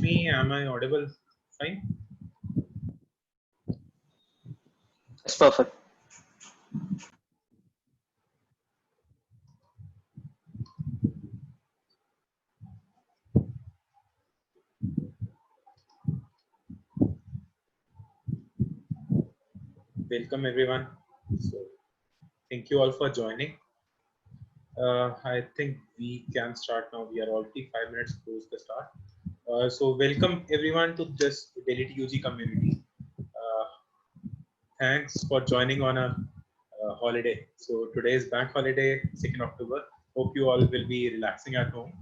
Lakshmi, am I audible? Fine. It's perfect. Welcome everyone. So, thank you all for joining. I think we can start now. We are already 5 minutes close the start. So, welcome everyone to this Delhi TUG community. Thanks for joining on a holiday. So, today is bank holiday, 2nd October. Hope you all will be relaxing at home.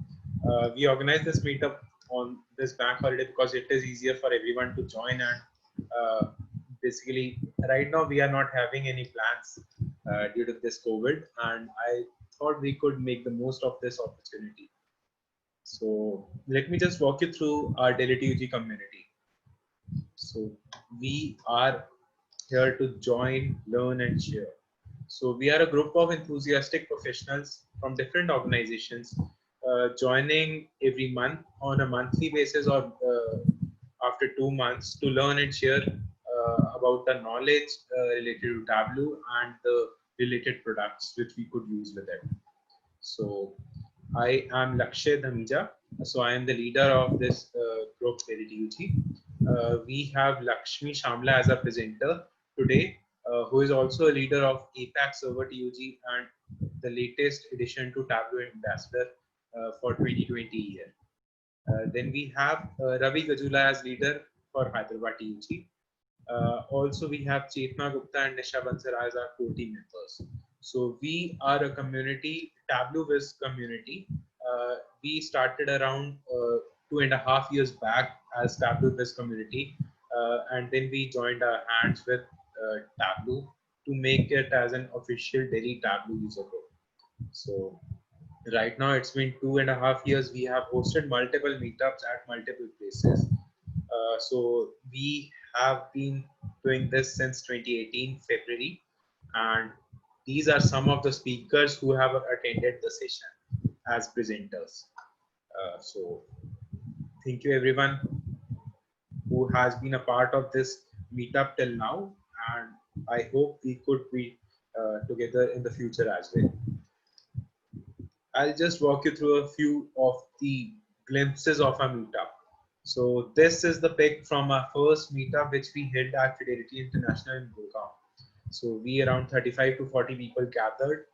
We organized this meetup on this bank holiday because it is easier for everyone to join, and basically right now we are not having any plans due to this COVID, and I thought we could make the most of this opportunity. So let me just walk you through our Delhi TUG community. So we are here to join, learn, and share. So we are a group of enthusiastic professionals from different organizations joining every month on a monthly basis or after 2 months to learn and share about the knowledge related to Tableau and the related products which we could use with it. So I am Lakshay Dhamija. So I am the leader of this group, TUG. We have Lakshmi Shamla as a presenter today, who is also a leader of APAC Server TUG and the latest addition to Tableau Ambassador for 2020 year. Then we have Ravi Gajula as leader for Hyderabad TUG. Also, we have Chetna Gupta and Nisha Bansara as our core team members. So we are a community, Tableau Viz community. We started around 2.5 years back as Tableau Viz community, and then we joined our hands with Tableau to make it as an official Delhi Tableau user group. So right now it's been 2.5 years. We have hosted multiple meetups at multiple places. So we have been doing this since 2018 February, and these are some of the speakers who have attended the session as presenters. So thank you everyone who has been a part of this meetup till now, and I hope we could be together in the future as well. I'll just walk you through a few of the glimpses of our meetup. So this is the pic from our first meetup which we held at Fidelity International in Gurgaon. So we around 35 to 40 people gathered.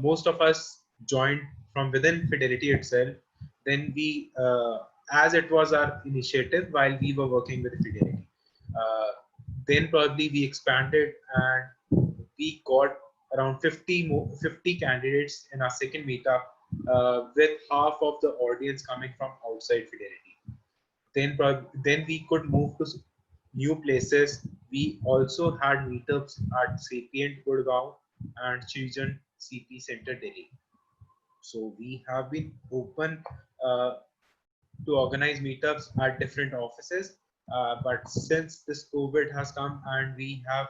Most of us joined from within Fidelity itself. Then we, as it was our initiative while we were working with Fidelity, then probably we expanded and we got around 50 candidates in our second meetup, with half of the audience coming from outside Fidelity. Then we could move to new places. We also had meetups at Sapient Gurgaon and Srijan CP Center Delhi. So we have been open to organize meetups at different offices. But since this COVID has come and we have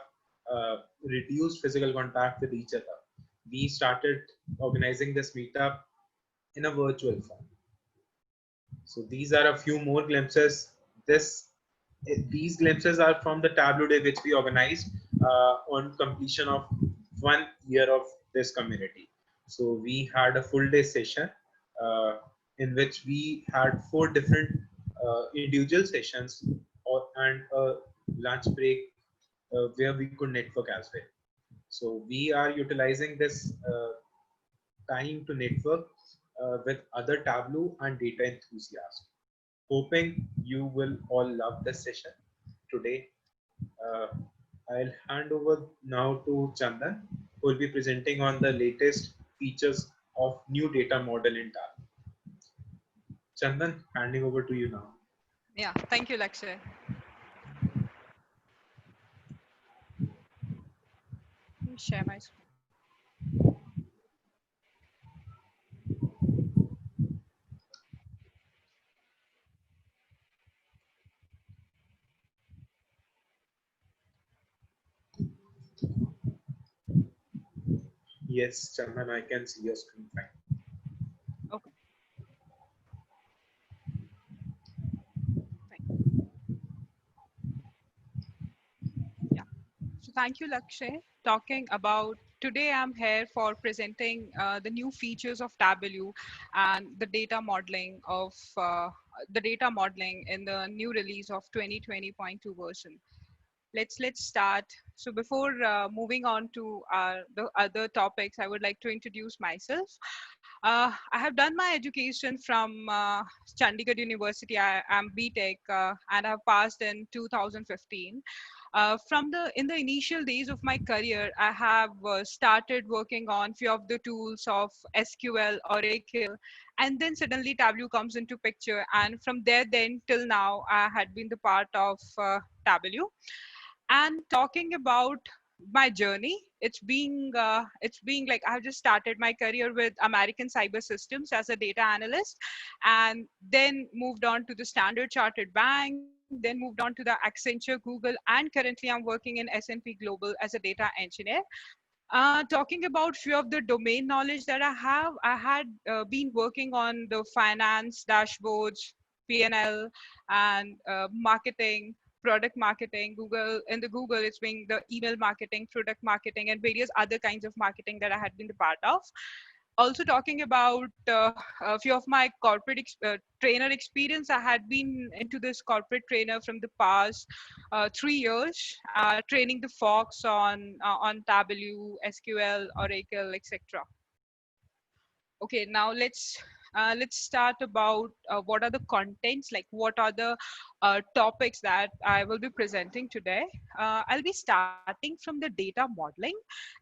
reduced physical contact with each other, we started organizing this meetup in a virtual form. So these are a few more glimpses. These glimpses are from the Tableau Day which we organized on completion of 1 year of this community. So we had a full day session in which we had 4 different individual sessions and a lunch break where we could network as well. So we are utilizing this time to network with other Tableau and data enthusiasts. Hoping you will all love this session today. I'll hand over now to Chandan, who will be presenting on the latest features of new data model in Tableau. Chandan, handing over to you now. Yeah, thank you, Lakshay. Let me share my screen. Yes, Chandan, I can see your screen fine. Okay. Thank you, Lakshay. Talking about today, I'm here for presenting the new features of Tableau and the data modeling in the new release of 2020.2 version. Let's start. So before moving on to the other topics, I would like to introduce myself. I have done my education from Chandigarh University. I'm BTech and I've passed in 2015. From the in the initial days of my career, I have started working on few of the tools of SQL, Oracle, and then suddenly Tableau comes into picture. And from there, then till now, I had been the part of Tableau. And talking about my journey, it's being like I've just started my career with American Cyber Systems as a data analyst, and then moved on to the Standard Chartered Bank, then moved on to the Accenture, Google, and currently I'm working in S&P Global as a data engineer. Talking about few of the domain knowledge that I have, I had been working on the finance dashboards, P&L, and marketing, product marketing. Google in the Google, it's being the email marketing, product marketing, and various other kinds of marketing that I had been the part of. Also talking about a few of my trainer experience. I had been into this corporate trainer from the past 3 years, training the folks on Tableau, SQL, Oracle, etc. Okay, now let's start about what are the contents, like what are the topics that I will be presenting today. I'll be starting from the data modeling,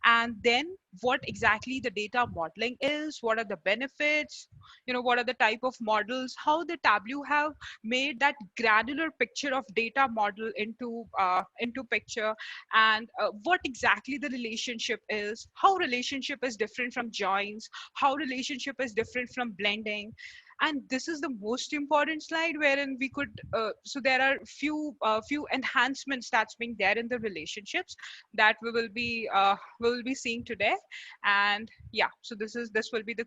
and then what exactly the data modeling is, what are the benefits, what are the type of models, how the Tableau have made that granular picture of data model into picture, and what exactly the relationship is, how relationship is different from joins, how relationship is different from blending. And this is the most important slide wherein we could so there are few enhancements that's being there in the relationships that we will be seeing today. And yeah, so this will be the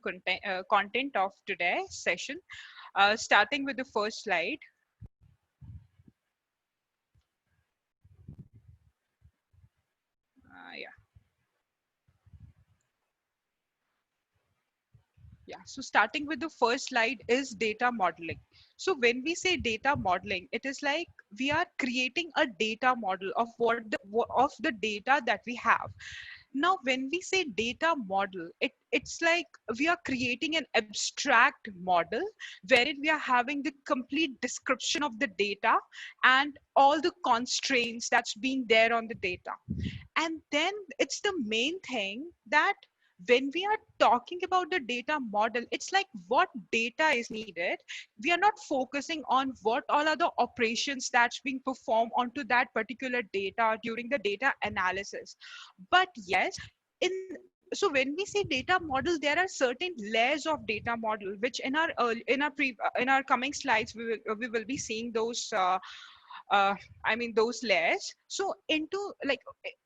content of today's session, starting with the first slide. Yeah. Yeah, so starting with the first slide is data modeling. So when we say data modeling, it is like we are creating a data model of of the data that we have. Now, when we say data model, it's like we are creating an abstract model wherein we are having the complete description of the data and all the constraints that's being there on the data. And then it's the main thing that when we are talking about the data model, it's like what data is needed. We are not focusing on what all are the operations that's being performed onto that particular data during the data analysis. But yes, in so when we say data model, there are certain layers of data model, which in our in our coming slides we will be seeing those I mean those layers. So into like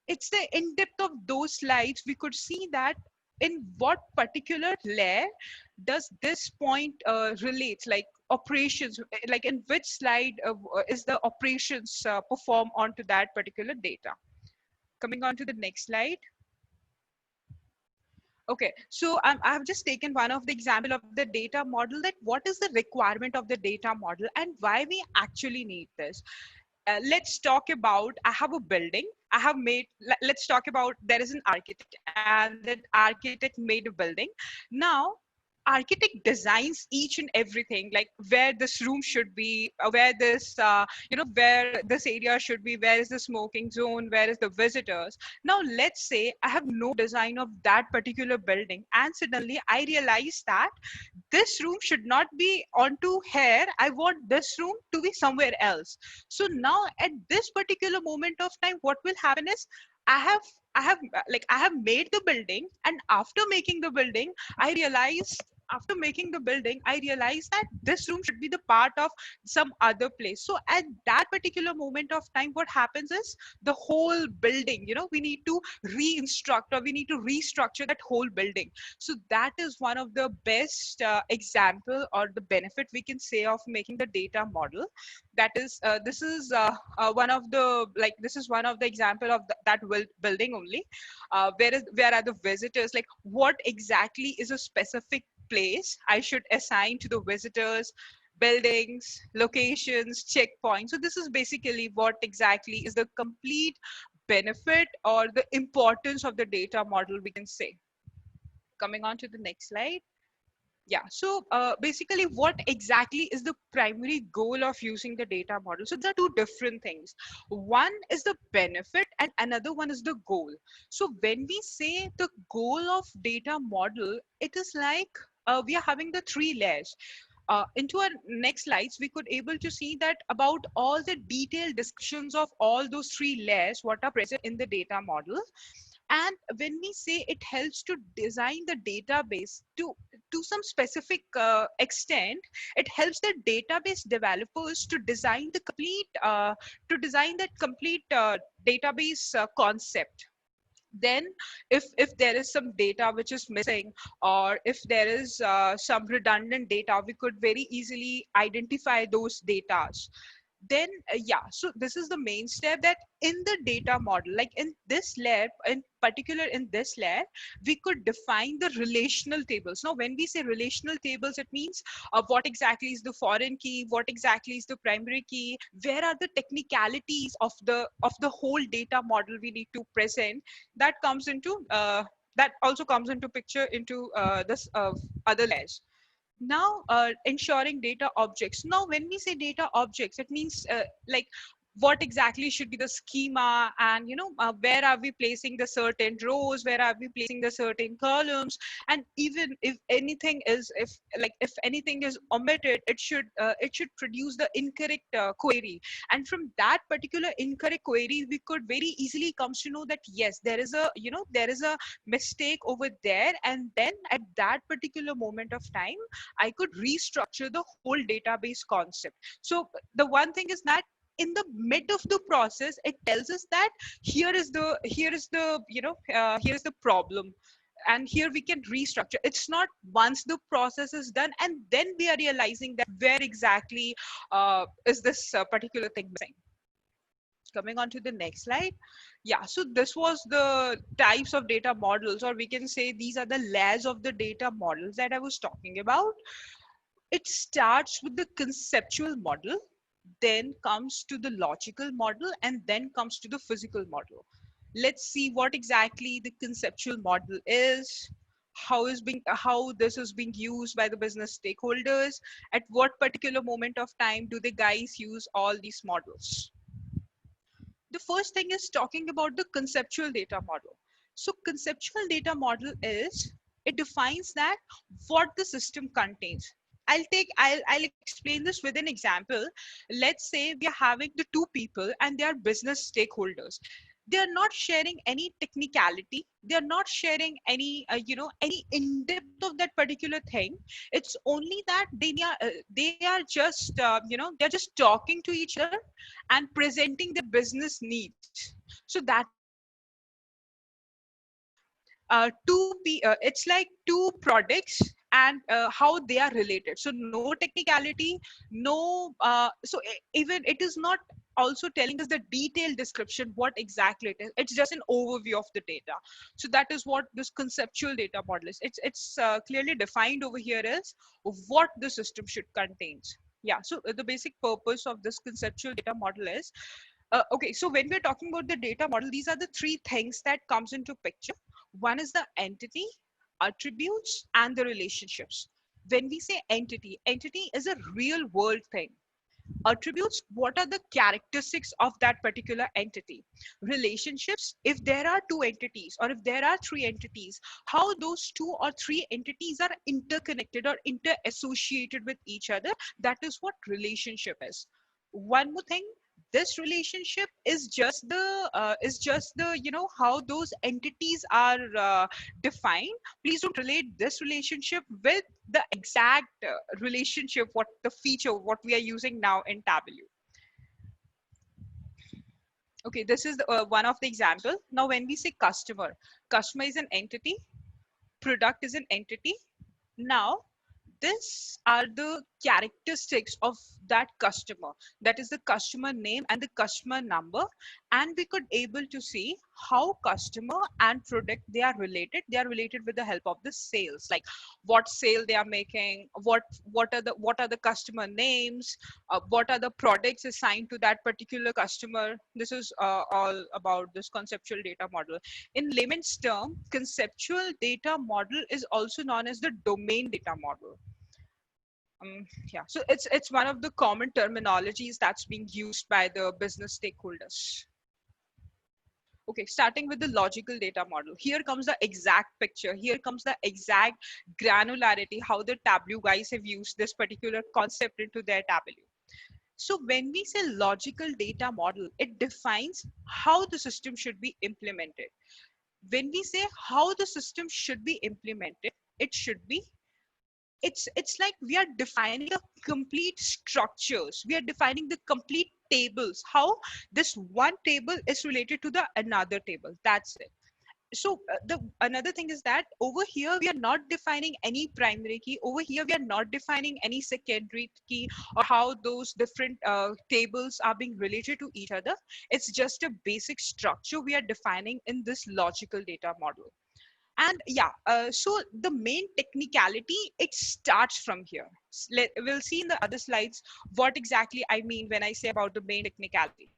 it's the in depth of those slides we could see that in what particular layer does this point relates, like operations, like in which slide is the operations perform onto that particular data. Coming on to the next slide. Okay, so I've just taken one of the example of the data model, that what is the requirement of the data model and why we actually need this. Let's talk about, I have a building I have made. Let's talk about, there is an architect and that architect made a building. Now architect designs each and everything, like where this room should be, where this where this area should be, where is the smoking zone, where is the visitors. Now let's say I have no design of that particular building, and suddenly I realize that this room should not be onto here, I want this room to be somewhere else. So now at this particular moment of time, what will happen is i have I have made the building, and after making the building I realized after making the building, I realized that this room should be the part of some other place. So at that particular moment of time, what happens is the whole building, we need to re-instruct, or we need to restructure that whole building. So that is one of the best example or the benefit we can say of making the data model. That is this is one of the, like, this is one of the example of that building only. Where are the visitors, like what exactly is a specific place I should assign to the visitors, buildings, locations, checkpoints. So this is basically what exactly is the complete benefit or the importance of the data model, we can say. Coming on to the next slide. Yeah, so basically what exactly is the primary goal of using the data model? So there are two different things. One is the benefit and another one is the goal. So when we say the goal of data model, it is like we are having the three layers. Into our next slides, we could able to see that about all the detailed descriptions of all those three layers, what are present in the data model. And when we say it helps to design the database to some specific extent, it helps the database developers to design the complete database concept. Then if there is some data which is missing, or if there is some redundant data, we could very easily identify those data. Then yeah, so this is the main step, that in the data model, like in this layer, in particular in this layer, we could define the relational tables. Now when we say relational tables, it means what exactly is the foreign key, what exactly is the primary key, where are the technicalities of the whole data model we need to present. That comes into that also comes into picture into this other layers. Now ensuring data objects. Now when we say data objects, it means like what exactly should be the schema, and where are we placing the certain rows, where are we placing the certain columns, and even if anything is, if anything is omitted, it should produce the incorrect query. And from that particular incorrect query, we could very easily comes to know that yes, there is a there is a mistake over there, and then at that particular moment of time, I could restructure the whole database concept. So the one thing is that in the mid of the process, it tells us that here is the problem, and here we can restructure. It's not once the process is done and then we are realizing that where exactly is this particular thing missing. Coming on to the next slide. Yeah, so this was the types of data models, or we can say these are the layers of the data models that I was talking about. It starts with the conceptual model, then comes to the logical model, and then comes to the physical model. Let's see what exactly the conceptual model is, how this is being used by the business stakeholders, at what particular moment of time do the guys use all these models. The first thing is talking about the conceptual data model. So conceptual data model is, it defines that what the system contains. I'll explain this with an example. Let's say we are having the two people and they are business stakeholders. They are not sharing any technicality. They are not sharing any in depth of that particular thing. It's only that they are just they're just talking to each other and presenting the business needs. So that is what conceptual data model is. It's like two products and how they are related. So no technicality, no even it is not also telling us the detailed description what exactly it is. It's just an overview of the data. So that is what this conceptual data model is. It's clearly defined over here as what the system should contains. Yeah, so the basic purpose of this conceptual data model is okay, so when we're talking about the data model, these are the three things that comes into picture. One is the entity, attributes, and the relationships. When we say entity is a real world thing. Attributes, what are the characteristics of that particular entity. Relationships, if there are two entities or if there are three entities, how those two or three entities are interconnected or inter-associated with each other. That is what relationship is. One more thing, this relationship is just the how those entities are defined. Please don't relate this relationship with the exact relationship, what the feature what we are using now in Tableau. Okay, this is one of the example. Now when we say customer is an entity, product is an entity. Now these are the characteristics of that customer, that is the customer name and the customer number. And we could able to see how customer and product, they are related with the help of the sales, like what sale they are making, what are the customer names, what are the products assigned to that particular customer. This is all about this conceptual data model. In layman's term, conceptual data model is also known as the domain data model. Yeah, so it's one of the common terminologies that's being used by the business stakeholders. Okay, starting with the logical data model. Here comes the exact picture. Here comes the exact granularity, how the Tableau guys have used this particular concept into their Tableau. So when we say logical data model, it defines how the system should be implemented. When we say how the system should be implemented, it should be, it's like we are defining the complete structures, we are defining the complete tables, how this one table is related to the another table. That's it. So the another thing is that over here we are not defining any primary key, over here we are not defining any secondary key, or how those different tables are being related to each other. It's just a basic structure we are defining in this logical data model. And yeah, so the main technicality, it starts from here. We'll see in the other slides what exactly I mean when I say about the main technicality.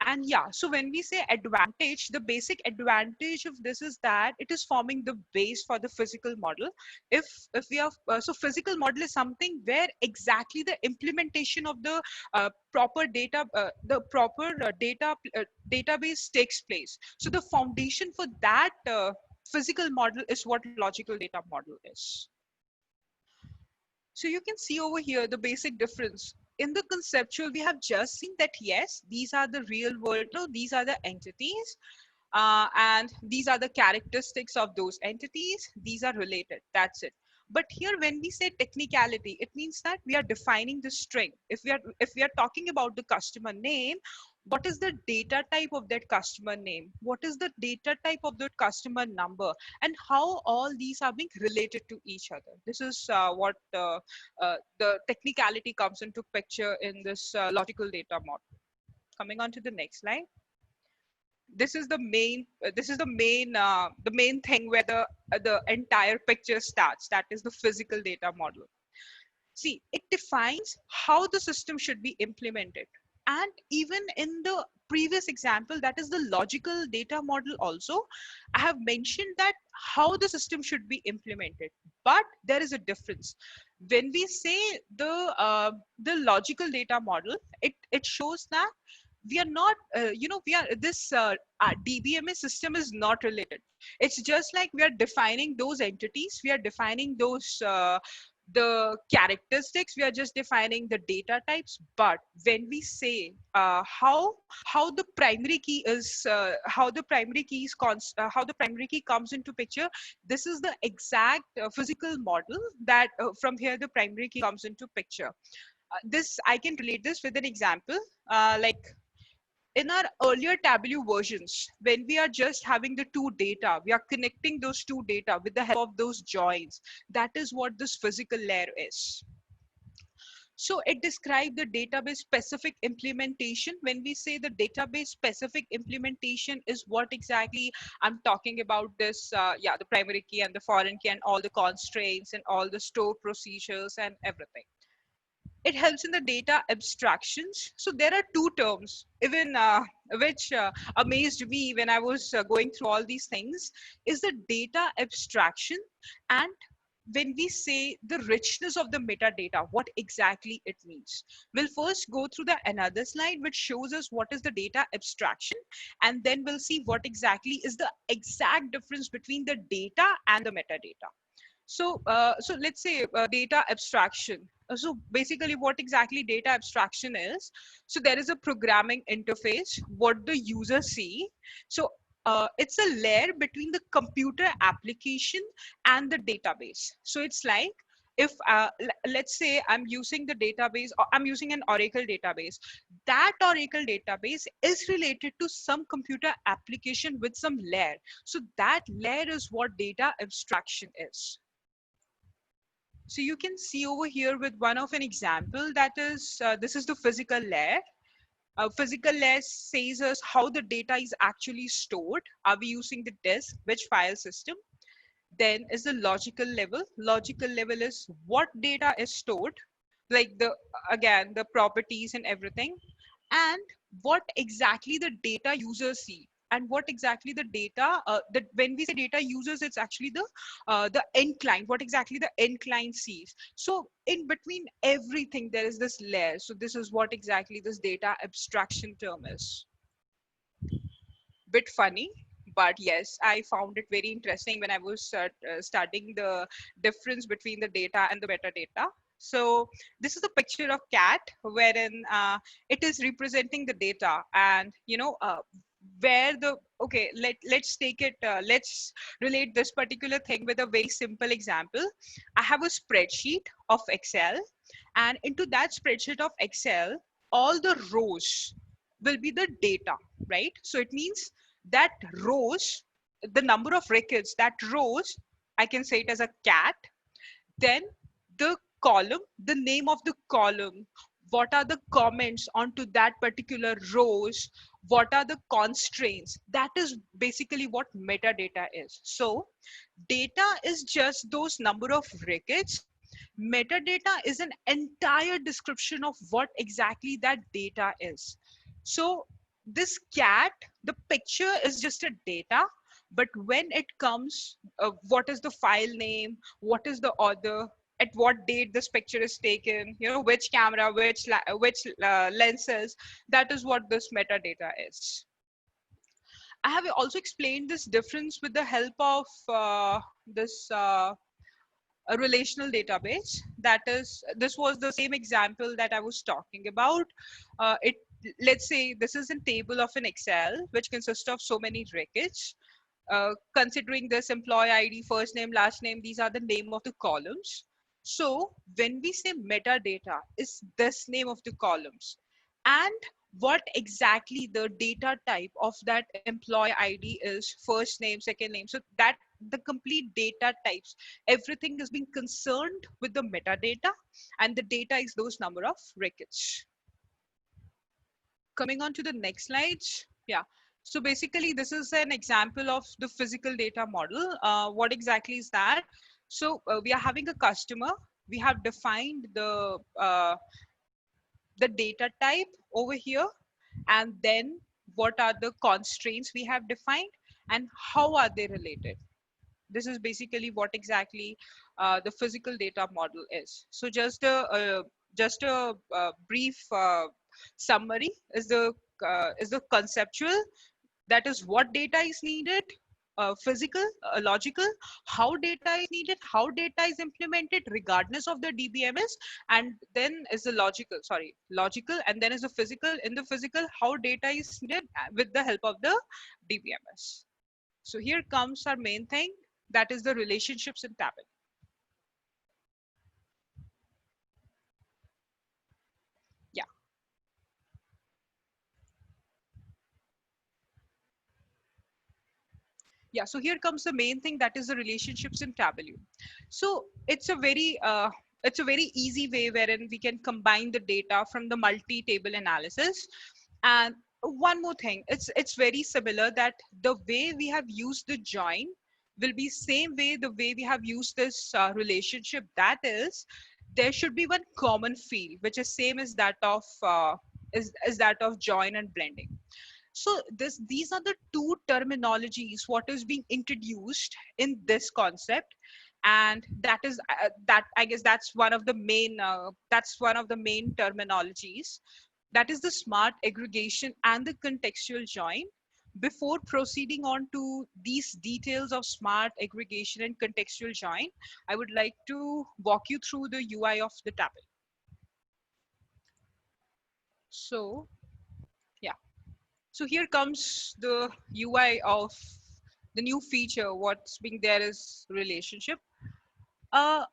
And yeah, so when we say advantage, the basic advantage of this is that it is forming the base for the physical model. If we have so physical model is something where exactly the implementation of the proper data, database takes place. So the foundation for that physical model is what logical data model is. So you can see over here the basic difference. In the conceptual, we have just seen that yes, these are the real world, no, these are the entities, and these are the characteristics of those entities. These are related. That's it. But here, when we say technicality, it means that we are defining the string. If we are talking about the customer name, what is the data type of that customer name? What is the data type of that customer number? And how all these are being related to each other? This is what the technicality comes into picture in this logical data model. Coming on to the next slide. This is the main thing where the entire picture starts. That is the physical data model. See, it defines how the system should be implemented. And even in the previous example, that is the logical data model also, I have mentioned that how the system should be implemented. But there is a difference. When we say the logical data model, it shows that we are not, we are this DBMS system is not related. It's just like we are defining those entities, we are defining those the characteristics, we are just defining the data types. But when we say how the primary key is how the primary key is how the primary key comes into picture, this is the exact physical model that from here the primary key comes into picture. This I can relate this with an example, like in our earlier Tableau versions, when we are just having the two data, we are connecting those two data with the help of those joins. That is what this physical layer is. So it describes the database specific implementation. When we say the database specific implementation is what exactly I'm talking about this, yeah, the primary key and the foreign key and all the constraints and all the store procedures and everything. It helps in the data abstractions. So there are two terms, even which amazed me when I was going through all these things, is the data abstraction and when we say the richness of the metadata, what exactly it means. We'll first go through the another slide which shows us what is the data abstraction, and then we'll see what exactly is the exact difference between the data and the metadata. So let's say data abstraction. So basically what exactly data abstraction is, so there is a programming interface what the user see. So it's a layer between the computer application and the database. So it's like, if let's say I'm using the database, or I'm using an Oracle database, that Oracle database is related to some computer application with some layer. So that layer is what data abstraction is. So you can see over here with one of an example, that is, this is the physical layer. Physical layer says us how the data is actually stored. Are we using the disk, which file system? Then is the logical level. Logical level is what data is stored, like the, again, the properties and everything, and what exactly the data users see, and what exactly the data that when we say data users, it's actually the end client, what exactly the end client sees. So in between everything there is this layer. So this is what exactly this data abstraction term is. Bit funny, but yes, I found it very interesting when I was studying the difference between the data and the metadata. So this is a picture of cat wherein it is representing the data, and where the, okay, let's take it, let's relate this particular thing with a very simple example. I have a spreadsheet of Excel, and into that spreadsheet of Excel, all the rows will be the data, right? So it means that rows, the number of records, that rows, I can say it as a cat. Then the column, the name of the column, what are the comments onto that particular rows, what are the constraints, that is basically what metadata is. So data is just those number of records. Metadata is an entire description of what exactly that data is. So this cat, the picture is just a data, but when it comes, what is the file name, what is the author, at what date this picture is taken, which camera, which lenses, that is what this metadata is. I have also explained this difference with the help of this a relational database. That is, this was the same example that I was talking about. It, let's say this is a table of an Excel which consists of so many records. Considering this employee ID, first name, last name, these are the name of the columns. So when we say metadata, is this name of the columns, and what exactly the data type of that employee ID is, first name, second name. So that the complete data types, everything is being concerned with the metadata, and the data is those number of records. Coming on to the next slides. Yeah. So basically, this is an example of the physical data model. What exactly is that? So we are having a customer. We have defined the data type over here, and then what are the constraints we have defined, and how are they related. This is basically what exactly the physical data model is. So just a brief summary is the conceptual, that is what data is needed, physical, logical, how data is needed, how data is implemented regardless of the DBMS, and then is the logical, and then is the physical. In the physical, how data is needed with the help of the DBMS. So here comes our main thing, that is the relationships in Tableau. Yeah. Yeah, so here comes the main thing, that is the relationships in Tableau. So it's a very easy way wherein we can combine the data from the multi-table analysis. And one more thing, it's very similar, that the way we have used the join will be same way the way we have used this relationship. That is, there should be one common field which is same as that of is that of join and blending. So these are the two terminologies what is being introduced in this concept, and that is that I guess that's one of the main terminologies. That is the smart aggregation and the contextual join. before proceeding on to these details of smart aggregation and contextual join, I would like to walk you through the UI of the tablet. So yeah, so here comes the UI of the new feature. What's being there is relationship. Uh,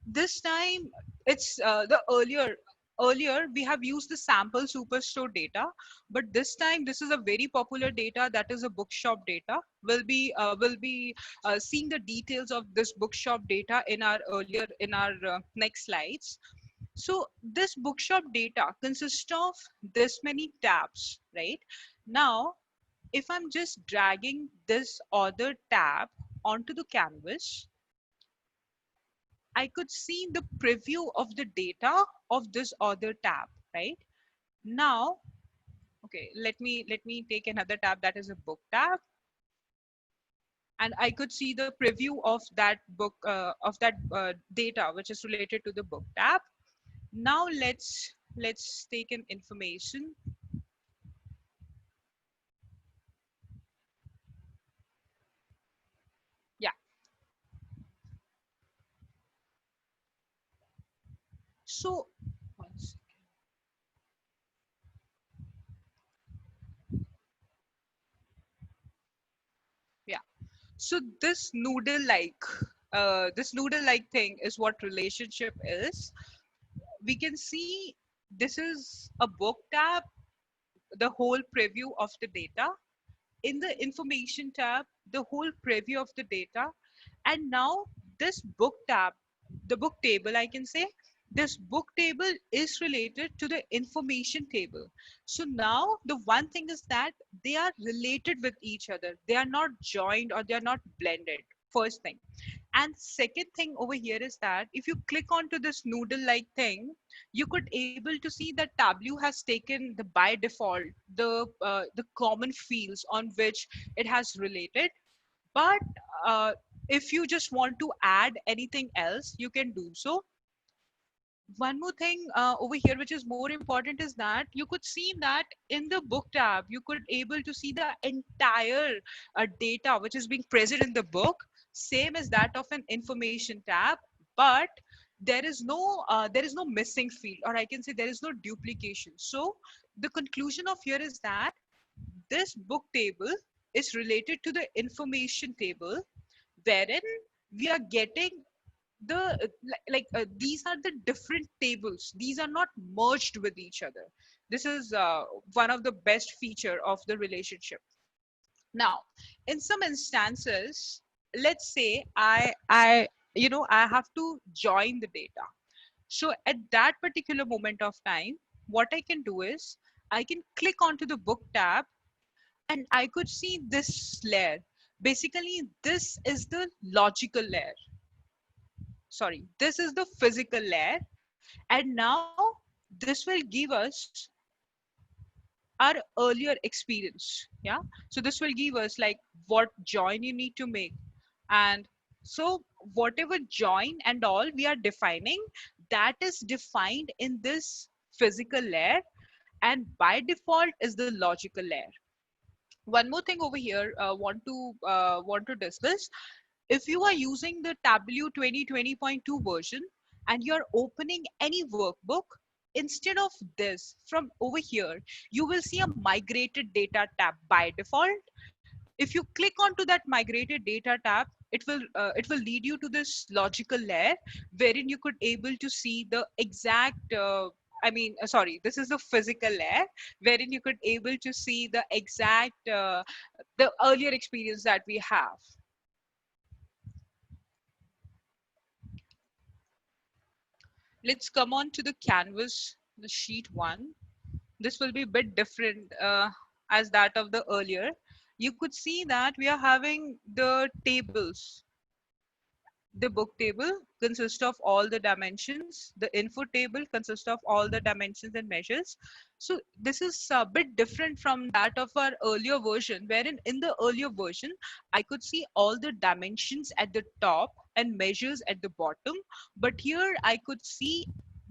this time it's the earlier we have used the sample superstore data, but this time this is a very popular data, that is a bookshop data. We'll be seeing the details of this bookshop data in our next slides. So this bookshop data consists of this many tabs, right? Now if I'm just dragging this other tab onto the canvas, I could see the preview of the data of this other tab, right? Now, okay, let me take another tab, that is a book tab, and I could see the preview of that data which is related to the book tab. Now let's take an information. Yeah. So one second. Yeah. So this noodle like thing is what relationship is. We can see this is a book tab, the whole preview of the data. In the information tab, the whole preview of the data. And now this book tab, the book table, I can say, this book table is related to the information table. So now the one thing is that they are related with each other. They are not joined or they are not blended. First thing. And second thing over here is that if you click onto this noodle like thing, you could able to see that Tableau has taken the by default the common fields on which it has related. But uh, if you just want to add anything else, you can do so. One more thing over here which is more important is that you could see that in the book tab you could able to see the entire data which is being present in the book, same as that of an information tab. But there is no missing field, or I can say there is no duplication. So the conclusion of here is that this book table is related to the information table, wherein we are getting these are the different tables, these are not merged with each other. This is one of the best feature of the relationship. Now in some instances, let's say I have to join the data. So at that particular moment of time, what I can do is I can click onto the book tab and I could see this layer. Basically this is the logical layer, sorry, this is the physical layer. And now this will give us our earlier experience. Yeah. So this will give us like what join you need to make. And so whatever join and all we are defining, that is defined in this physical layer, and by default is the logical layer. One more thing over here want to discuss. If you are using the Tableau 2020.2 version and you're opening any workbook, instead of this from over here, you will see a migrated data tab by default. If you click onto that migrated data tab, it will lead you to this logical layer wherein you could able to see the exact sorry, this is the physical layer wherein you could able to see the exact the earlier experience that we have. Let's come on to the canvas, the sheet one. This will be a bit different as that of the earlier. You could see that we are having the tables. The book table consists of all the dimensions. The info table consists of all the dimensions and measures. So this is a bit different from that of our earlier version, wherein in the earlier version, I could see all the dimensions at the top and measures at the bottom. But here I could see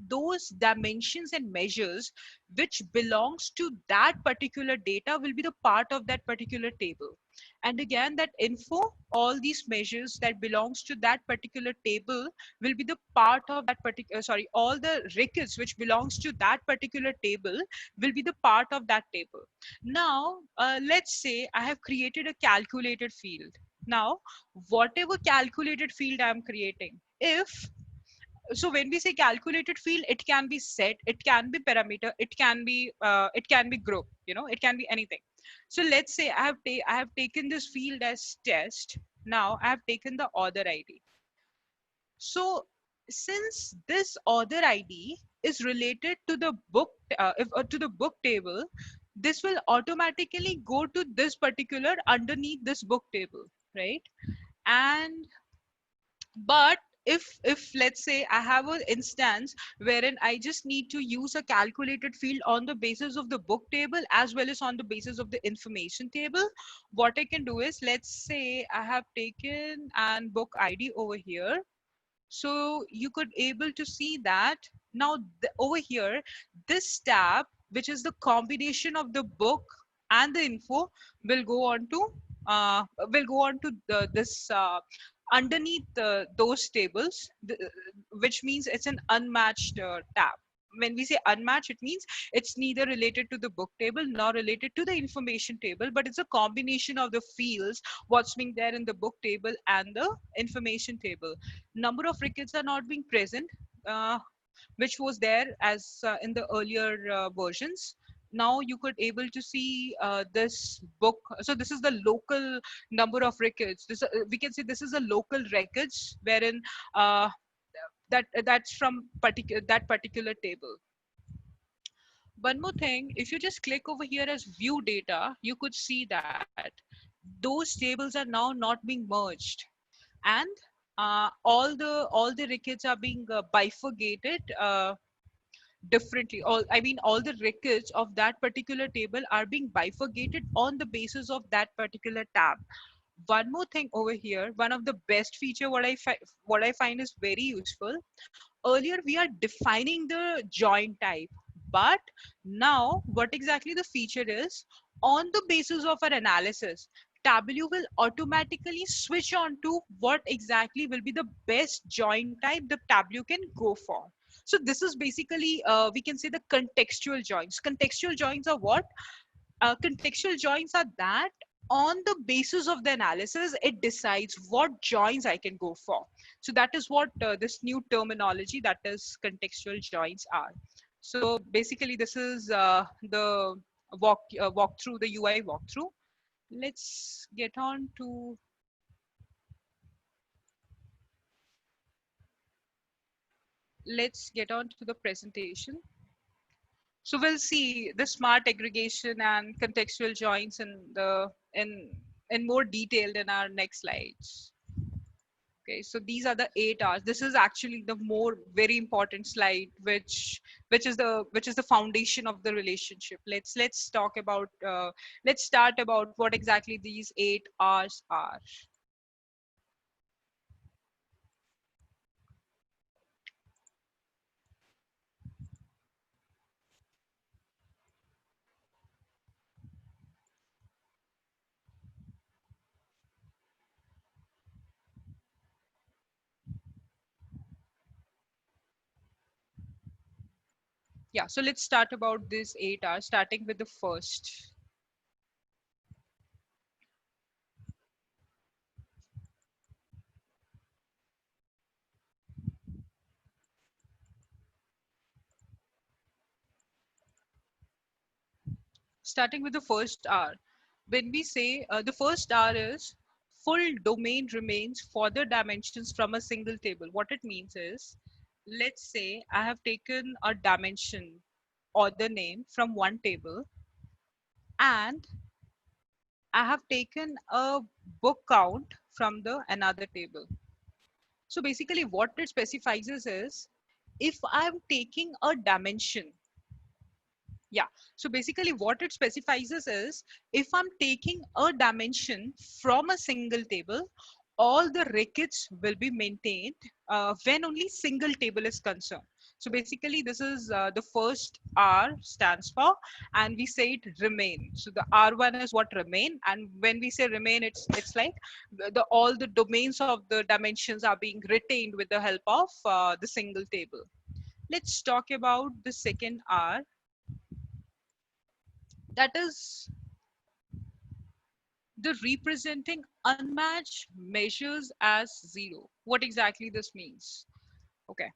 those dimensions and measures which belongs to that particular data will be the part of that particular table. And again, that info, all these measures that belongs to that particular table will be the part of that particular, sorry, all the records which belongs to that particular table will be the part of that table. Now, let's say I have created a calculated field. Now, whatever calculated field I'm creating, if so when we say calculated field, it can be set, it can be parameter, it can be group, you know, it can be anything. So let's say I have taken this field as test. Now I have taken the author ID. So since this author ID is related to the book, to the book table, this will automatically go to this particular underneath this book table, right? And but if let's say I have an instance wherein I just need to use a calculated field on the basis of the book table as well as on the basis of the information table, what I can do is, let's say I have taken an book ID over here. So you could able to see that now over here, this tab, which is the combination of the book and the info, will go on to this underneath those tables, which means it's an unmatched tab. When we say unmatched, it means it's neither related to the book table nor related to the information table, but it's a combination of the fields what's being there in the book table and the information table. Number of records are not being present, which was there as in the earlier versions. Now you could able to see this book. So this is the local number of records. This we can say this is a local records wherein that's from that particular table. One more thing, if you just click over here as view data, you could see that those tables are now not being merged, and all the records are being bifurcated differently. All the records of that particular table are being bifurcated on the basis of that particular tab. One more thing over here, one of the best feature what I find is very useful. Earlier we are defining the join type, but now what exactly the feature is, on the basis of our analysis, Tableau will automatically switch on to what exactly will be the best join type the Tableau can go for. So this is basically we can say the contextual joins. Contextual joins are what? Contextual joins are that on the basis of the analysis, it decides what joins I can go for. So that is what this new terminology, that is contextual joins, are. So basically this is the walkthrough, the UI walkthrough. Let's get on to the presentation. So we'll see the smart aggregation and contextual joins in more detail in our next slides. Okay, so these are the 8 R's. This is actually the more very important slide, which is the foundation of the relationship. Let's talk about let's start about what exactly these 8 R's are. Yeah, so let's start about this 8 R's, starting with the first. Starting with the first R. When we say the first R is full domain remains for the dimensions from a single table. What it means is, let's say I have taken a dimension or the name from one table, and I have taken a book count from the another table. So basically what it specifies is, if I'm taking a dimension, yeah, so basically what it specifies is, if I'm taking a dimension from a single table, all the records will be maintained when only single table is concerned. So basically this is the first R stands for, and we say it remain. So the R1 is what remain, and when we say remain, it's like the all the domains of the dimensions are being retained with the help of the single table. Let's talk about the second R, that is the representing unmatched measures as zero. What exactly this means? Okay,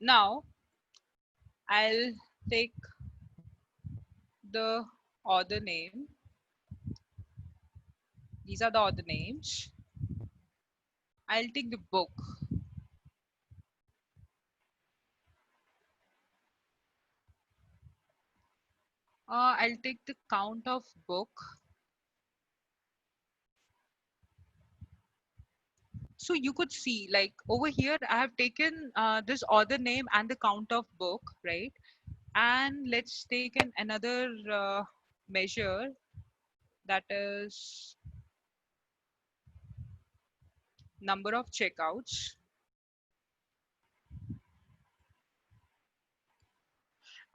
now I'll take the author name. These are the author names. I'll take the book. I'll take the count of book. So you could see like over here, I have taken this author name and the count of book, right? And let's take another measure, that is number of checkouts.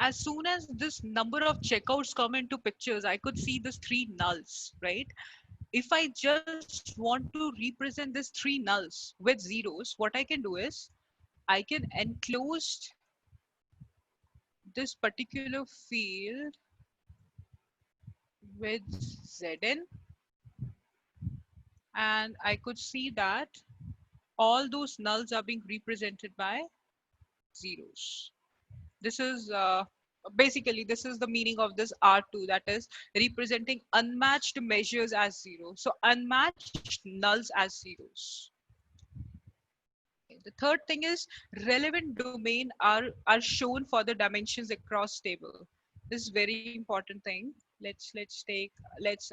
As soon as this number of checkouts come into pictures, I could see this three nulls, right? If I just want to represent this three nulls with zeros, what I can do is I can enclose this particular field with Zn, and I could see that all those nulls are being represented by zeros. This is basically this is the meaning of this R2, that is representing unmatched measures as zero. So unmatched nulls as zeros. The third thing is relevant domain are shown for the dimensions across table. This is very important thing. Let's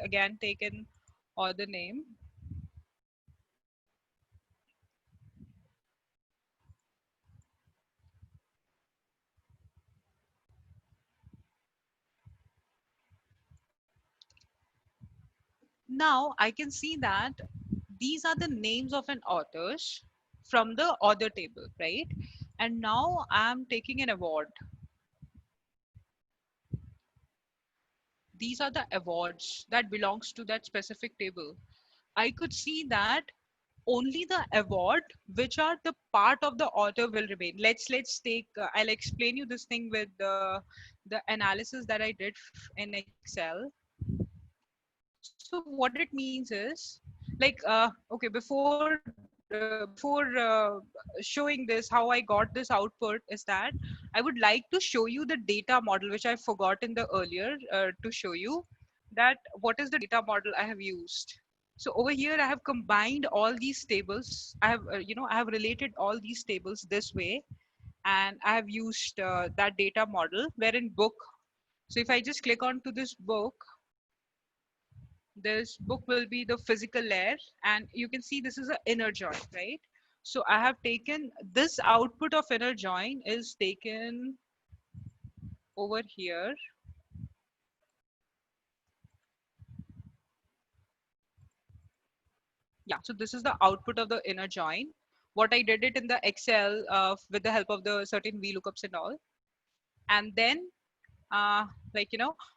again take an author name. Now I can see that these are the names of an authors from the author table, right? And now I'm taking an award. These are the awards that belongs to that specific table. I could see that only the award which are the part of the author will remain. Let's take I'll explain you this thing with the analysis that I did in Excel. So what it means is like okay, before showing this how I got this output is that I would like to show you the data model which I forgot in the earlier to show you that what is the data model I have used. So over here I have combined all these tables. I have I have related all these tables this way, and I have used that data model wherein book. So if I just click on to this book will be the physical layer, and you can see this is an inner join, right? So I have taken this output of inner join is taken over here. Yeah, so this is the output of the inner join. What I did it in the Excel with the help of the certain VLOOKUPs and all. And then uh, like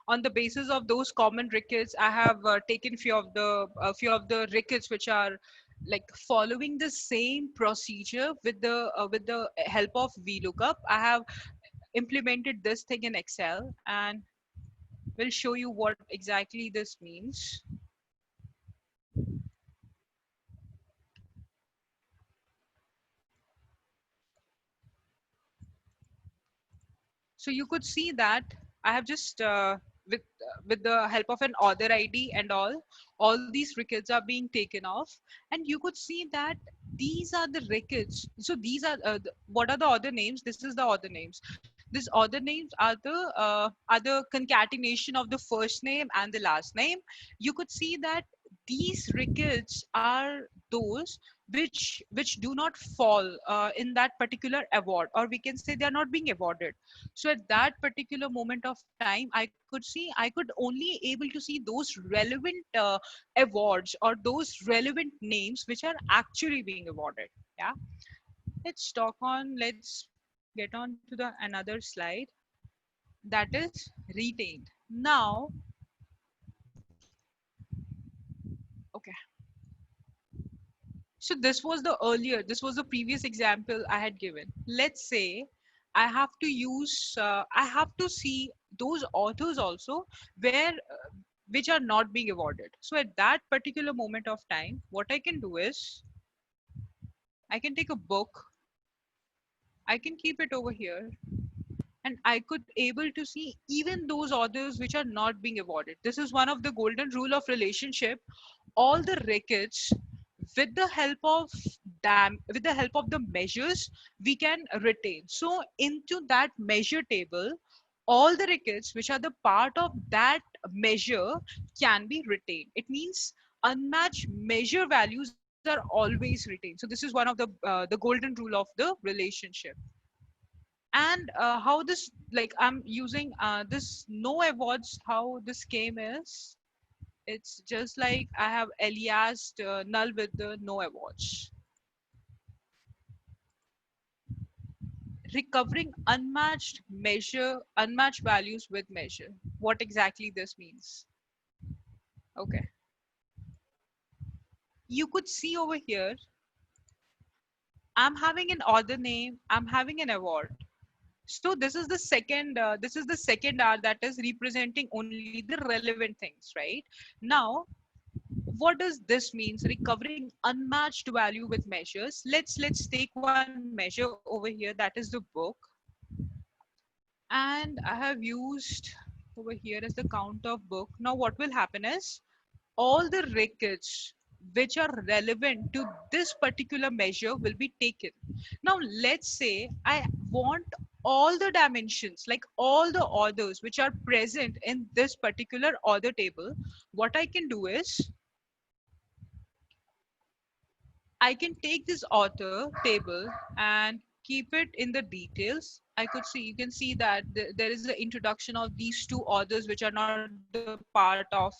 on the basis of those common rickets, I have taken few of the rickets which are like following the same procedure with the help of VLOOKUP. I have implemented this thing in Excel, and will show you what exactly this means. So you could see that I have just with the help of an author ID and all these records are being taken off, and you could see that these are the records. So these are what are the author names? This is the author names. These author names are the concatenation of the first name and the last name. You could see that these records are those which do not fall in that particular award, or we can say they are not being awarded. So at that particular moment of time, I could only able to see those relevant awards or those relevant names which are actually being awarded. Yeah. Let's talk on, let's get on to the another slide, that is retained. Now, okay. So this was the previous example I had given. Let's say I have to see those authors also where which are not being awarded. So at that particular moment of time, what I can do is I can take a book, I can keep it over here, and I could able to see even those authors which are not being awarded. This is one of the golden rule of relationship. All the records with the help of with the help of the measures we can retain. So into that measure table, all the records which are the part of that measure can be retained. It means unmatched measure values are always retained. So this is one of the golden rule of the relationship. And how this, like I'm using this no awards, how this came is, it's just like I have aliased null with the no awards, recovering unmatched values with measure. What exactly this means? Okay, you could see over here, I'm having an order name, I'm having an award. So this is the second R that is representing only the relevant things, right? Now, what does this means? Recovering unmatched value with measures. Let's take one measure over here, that is the book. And I have used over here as the count of book. Now what will happen is all the records which are relevant to this particular measure will be taken. Now let's say I want all the dimensions, like all the orders which are present in this particular order table. What I can do is I can take this author table and keep it in the details. I could see, you can see that there is an introduction of these two authors which are not the part of,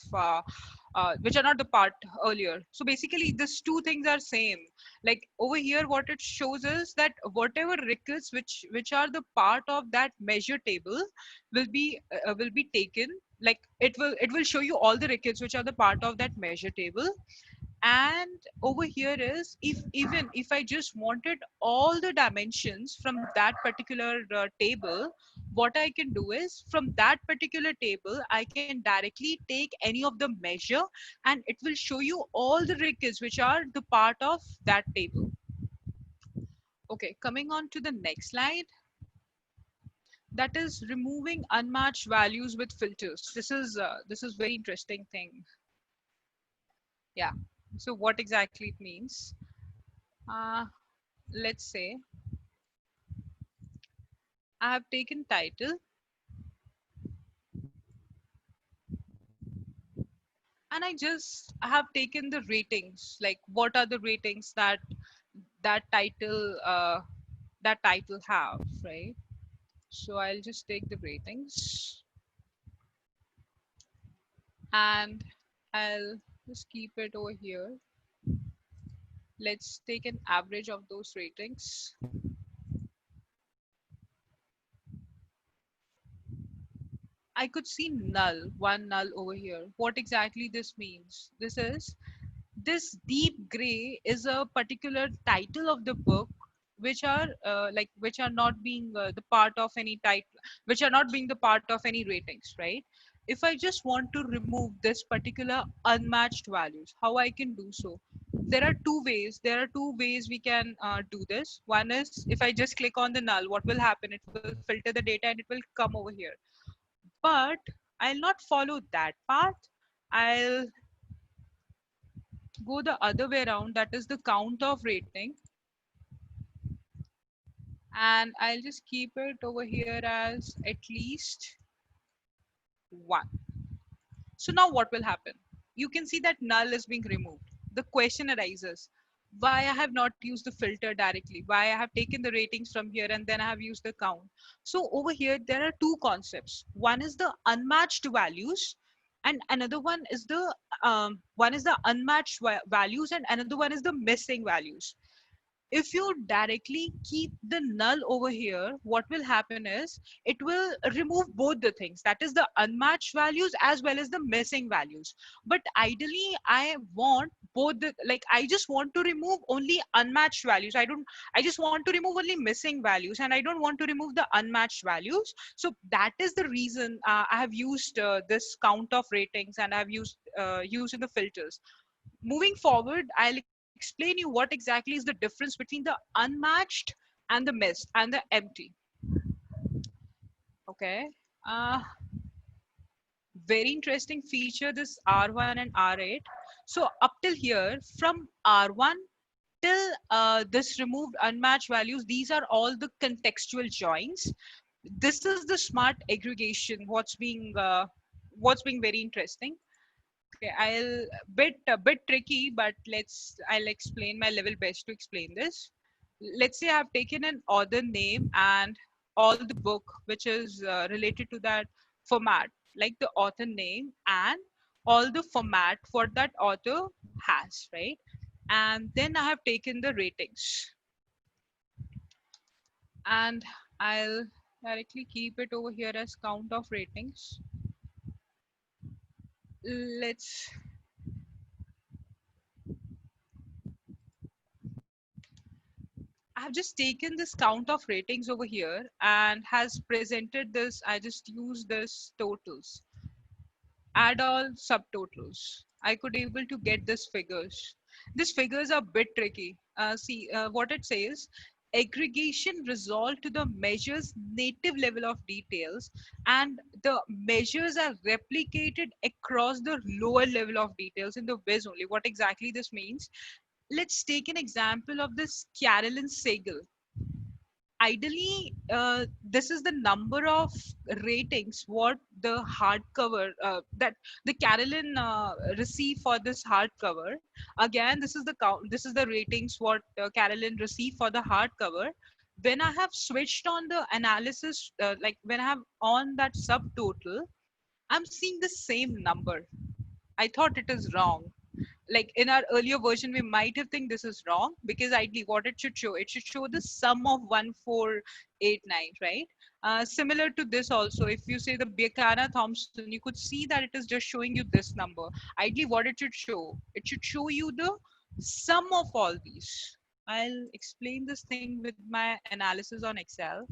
which are not the part earlier. So basically, these two things are same. Like over here, what it shows is that whatever records which are the part of that measure table will be taken. Like it will show you all the records which are the part of that measure table. And over here is, if even if I just wanted all the dimensions from that particular table, what I can do is from that particular table I can directly take any of the measure, and it will show you all the records which are the part of that table. Okay, coming on to the next slide, that is removing unmatched values with filters. This is very interesting thing. Yeah, so what exactly it means, uh, let's say I have taken title and I have taken the ratings, like what are the ratings that that title that title have, right? So I'll just take the ratings and I'll just keep it over here. Let's take an average of those ratings. I could see null, one null over here. What exactly this means? This deep gray is a particular title of the book which are which are not being the part of any title, which are not being the part of any ratings, right? If I just want to remove this particular unmatched values, how I can do so? There are two ways we can do this. One is, if I just click on the null, what will happen? It will filter the data and it will come over here. But I'll not follow that path. I'll go the other way around, that is the count of rating, and I'll just keep it over here as at least 1. So now what will happen? You can see that null is being removed. The question arises, why I have not used the filter directly, why I have taken the ratings from here and then I have used the count. So over here there are two concepts. One is the unmatched values, and another one is the unmatched values, and another one is the missing values. If you directly keep the null over here, what will happen is it will remove both the things, that is the unmatched values as well as the missing values. But ideally I want both the, like I just want to remove only unmatched values. I just want to remove only missing values, and I don't want to remove the unmatched values. So that is the reason I have used this count of ratings, and I've used in the filters. Moving forward, I'll explain you what exactly is the difference between the unmatched and the missed and the empty. Okay. Uh, Very interesting feature, this R1 and R8. So up till here, from R1 till this removed unmatched values, these are all the contextual joins. This is the smart aggregation. What's being very interesting. Okay, I'll a bit tricky, but I'll explain my level best to explain this. Let's say I've taken an author name and all the book which is related to that format, like the author name and all the format for that author has, right? And then I have taken the ratings, and I'll directly keep it over here as count of ratings. Let's I've just taken this count of ratings over here and has presented this. I just use this totals, add all subtotals. I could able to get this figures. These figures are a bit tricky. See what it says. Aggregation resolved to the measure's native level of details, and the measures are replicated across the lower level of details in the Viz only. What exactly this means? Let's take an example of this Carolyn Segal. Ideally, this is the number of ratings what the hardcover that the Carolyn received for this hardcover. Again, this is the count. This is the ratings what Carolyn received for the hardcover. When I have switched on the analysis, like when I have on that subtotal, I'm seeing the same number. I thought it is wrong. Like in our earlier version, we might have think this is wrong, because ideally what it should show the sum of 1489, right? Similar to this also, if you say the Buchanan Thompson, you could see that it is just showing you this number. Ideally what it should show you the sum of all these. I'll explain this thing with my analysis on Excel.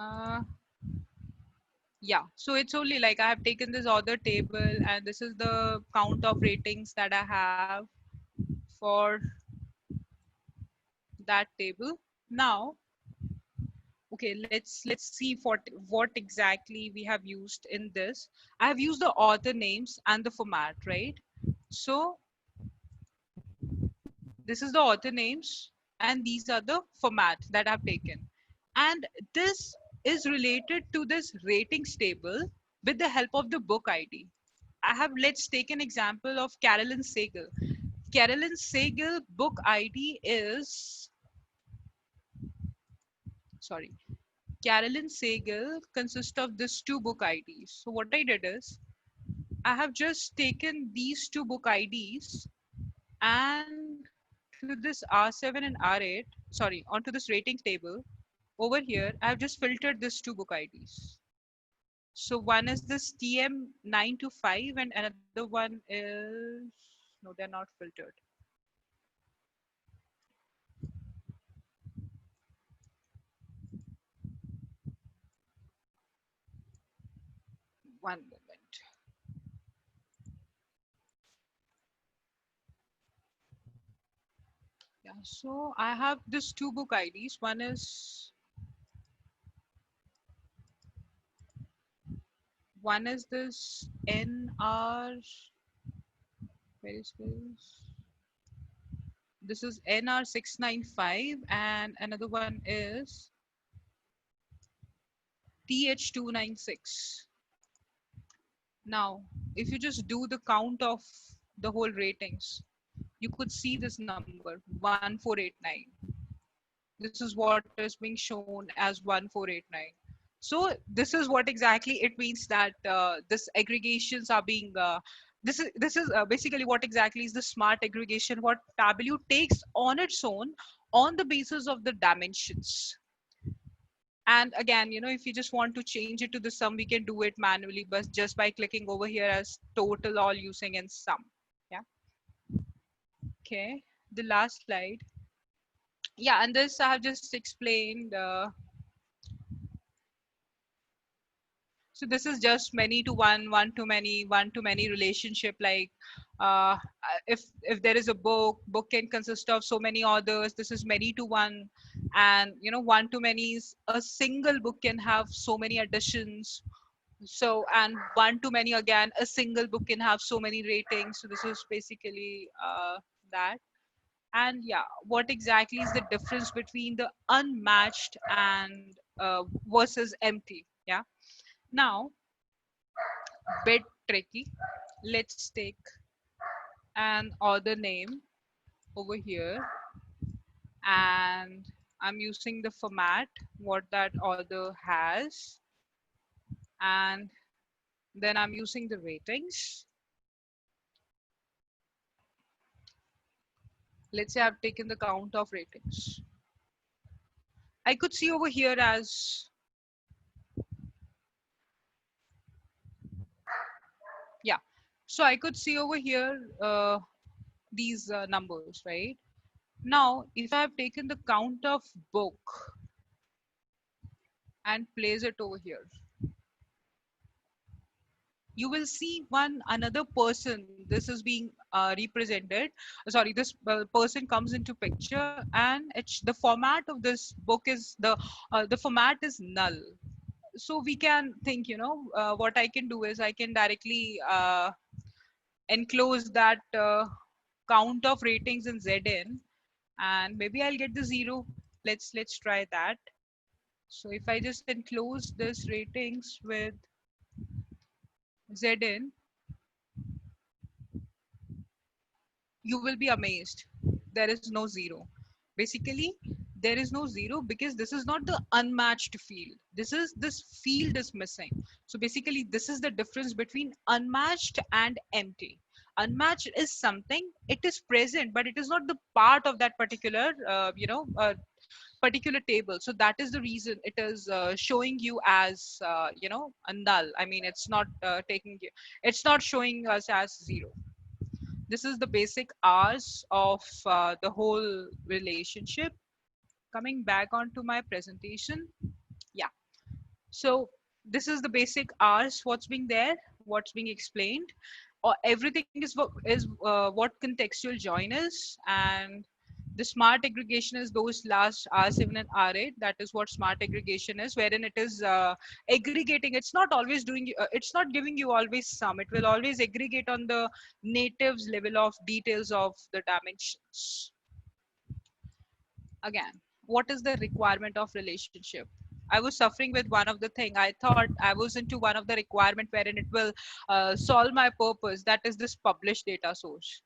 uh, yeah, so it's only like I have taken this other table, and this is the count of ratings that I have for that table. Now, okay, let's see what exactly we have used in this. I have used the author names and the format, right? So this is the author names, and these are the format that I've taken. And this is related to this ratings table with the help of the book ID. Let's take an example of Carolyn Segal. Carolyn Segal book ID is, sorry, Carolyn Segal consists of this two book IDs. So what I did is I have just taken these two book IDs and to this R7 and R8, sorry, onto this ratings table. Over here, I have just filtered this two book IDs. So one is this TM925 and another one is, no, they're not filtered. One moment. Yeah, so I have this two book IDs. One is this NR, where is this? This is NR695, and another one is TH296. Now, if you just do the count of the whole ratings, you could see this number 1489. This is what is being shown as 1489. So this is what exactly it means, that this aggregations are being this is basically what exactly is the smart aggregation, what Tableau takes on its own on the basis of the dimensions. And again, if you just want to change it to the sum, we can do it manually, but just by clicking over here as total, all using and sum. Yeah. Okay. The last slide. Yeah, and this I have just explained. So this is just many to one, one to many relationship. Like if there is a book can consist of so many authors. This is many to one, and one to many is a single book can have so many additions. So, and one to many, again, a single book can have so many ratings. So this is basically that. And yeah, what exactly is the difference between the unmatched and versus empty? Yeah. Now, bit tricky. Let's take an author name over here, and I'm using the format what that author has, and then I'm using the ratings. Let's say I've taken the count of ratings. I could see over here as, yeah. So I could see over here these numbers, right? Now, if I have taken the count of book and place it over here, you will see one another person. This is being represented. Sorry, this person comes into picture, and the format of this book is the format is null. So we can think, what I can do is I can directly enclose that count of ratings in Zn, and maybe I'll get the 0. Let's try that. So if I just enclose this ratings with Zn, you will be amazed. There is no 0. Basically, there is no 0 because this is not the unmatched field. This field is missing. So basically, this is the difference between unmatched and empty. Unmatched is something, it is present, but it is not the part of that particular particular table. So that is the reason it is showing you as a null. I mean, it's not it's not showing us as 0. This is the basic R's of the whole relationship. Coming back onto my presentation. Yeah. So this is the basic R's, what's being there, what's being explained. Or everything is what contextual join is, and the smart aggregation is those last R7 and R8. That is what smart aggregation is, wherein it is aggregating. It's not always doing. It's not giving you always sum. It will always aggregate on the natives level of details of the dimensions. Again, what is the requirement of relationship? I was suffering with one of the thing. I thought I was into one of the requirement wherein it will solve my purpose, that is this published data source.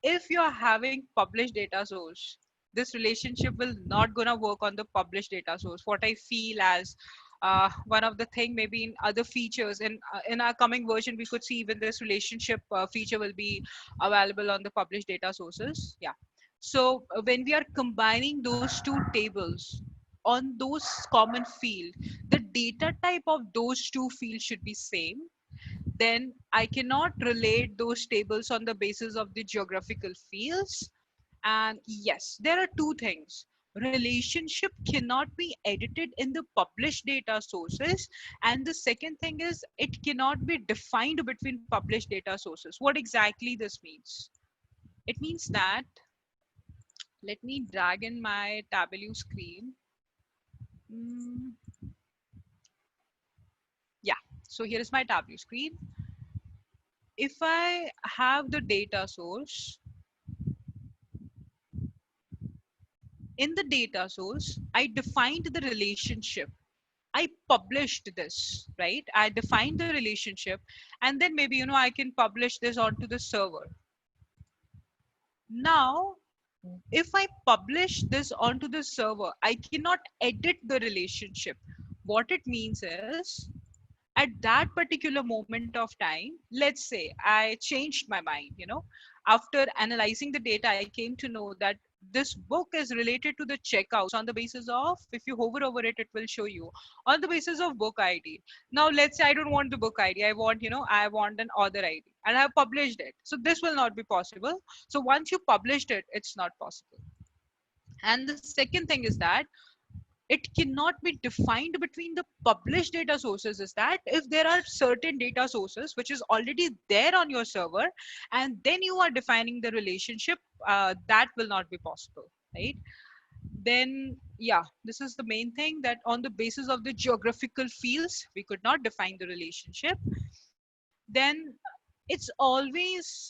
If you're having published data source, this relationship will not gonna work on the published data source. What I feel as one of the thing, maybe in other features in our coming version, we could see even this relationship feature will be available on the published data sources. Yeah. So when we are combining those two tables on those common field, the data type of those two fields should be same. Then I cannot relate those tables on the basis of the geographical fields. And yes, there are two things. Relationship cannot be edited in the published data sources. And the second thing is it cannot be defined between published data sources. What exactly this means? It means that, let me drag in my Tableau screen. Mm, yeah, so here is my Tableau screen. If I have the data source, in the data source, I defined the relationship. I published this, right? I defined the relationship, and then maybe, I can publish this onto the server. Now, if I publish this onto the server, I cannot edit the relationship. What it means is, at that particular moment of time, let's say I changed my mind, after analyzing the data, I came to know that this book is related to the checkouts on the basis of, if you hover over it, it will show you on the basis of book ID. Now let's say I don't want the book ID, I want, I want an author ID, and I have published it. So this will not be possible. So once you published it, it's not possible. And the second thing is that it cannot be defined between the published data sources. Is that if there are certain data sources which is already there on your server, and then you are defining the relationship, that will not be possible, right? Then yeah, this is the main thing, that on the basis of the geographical fields we could not define the relationship. Then it's always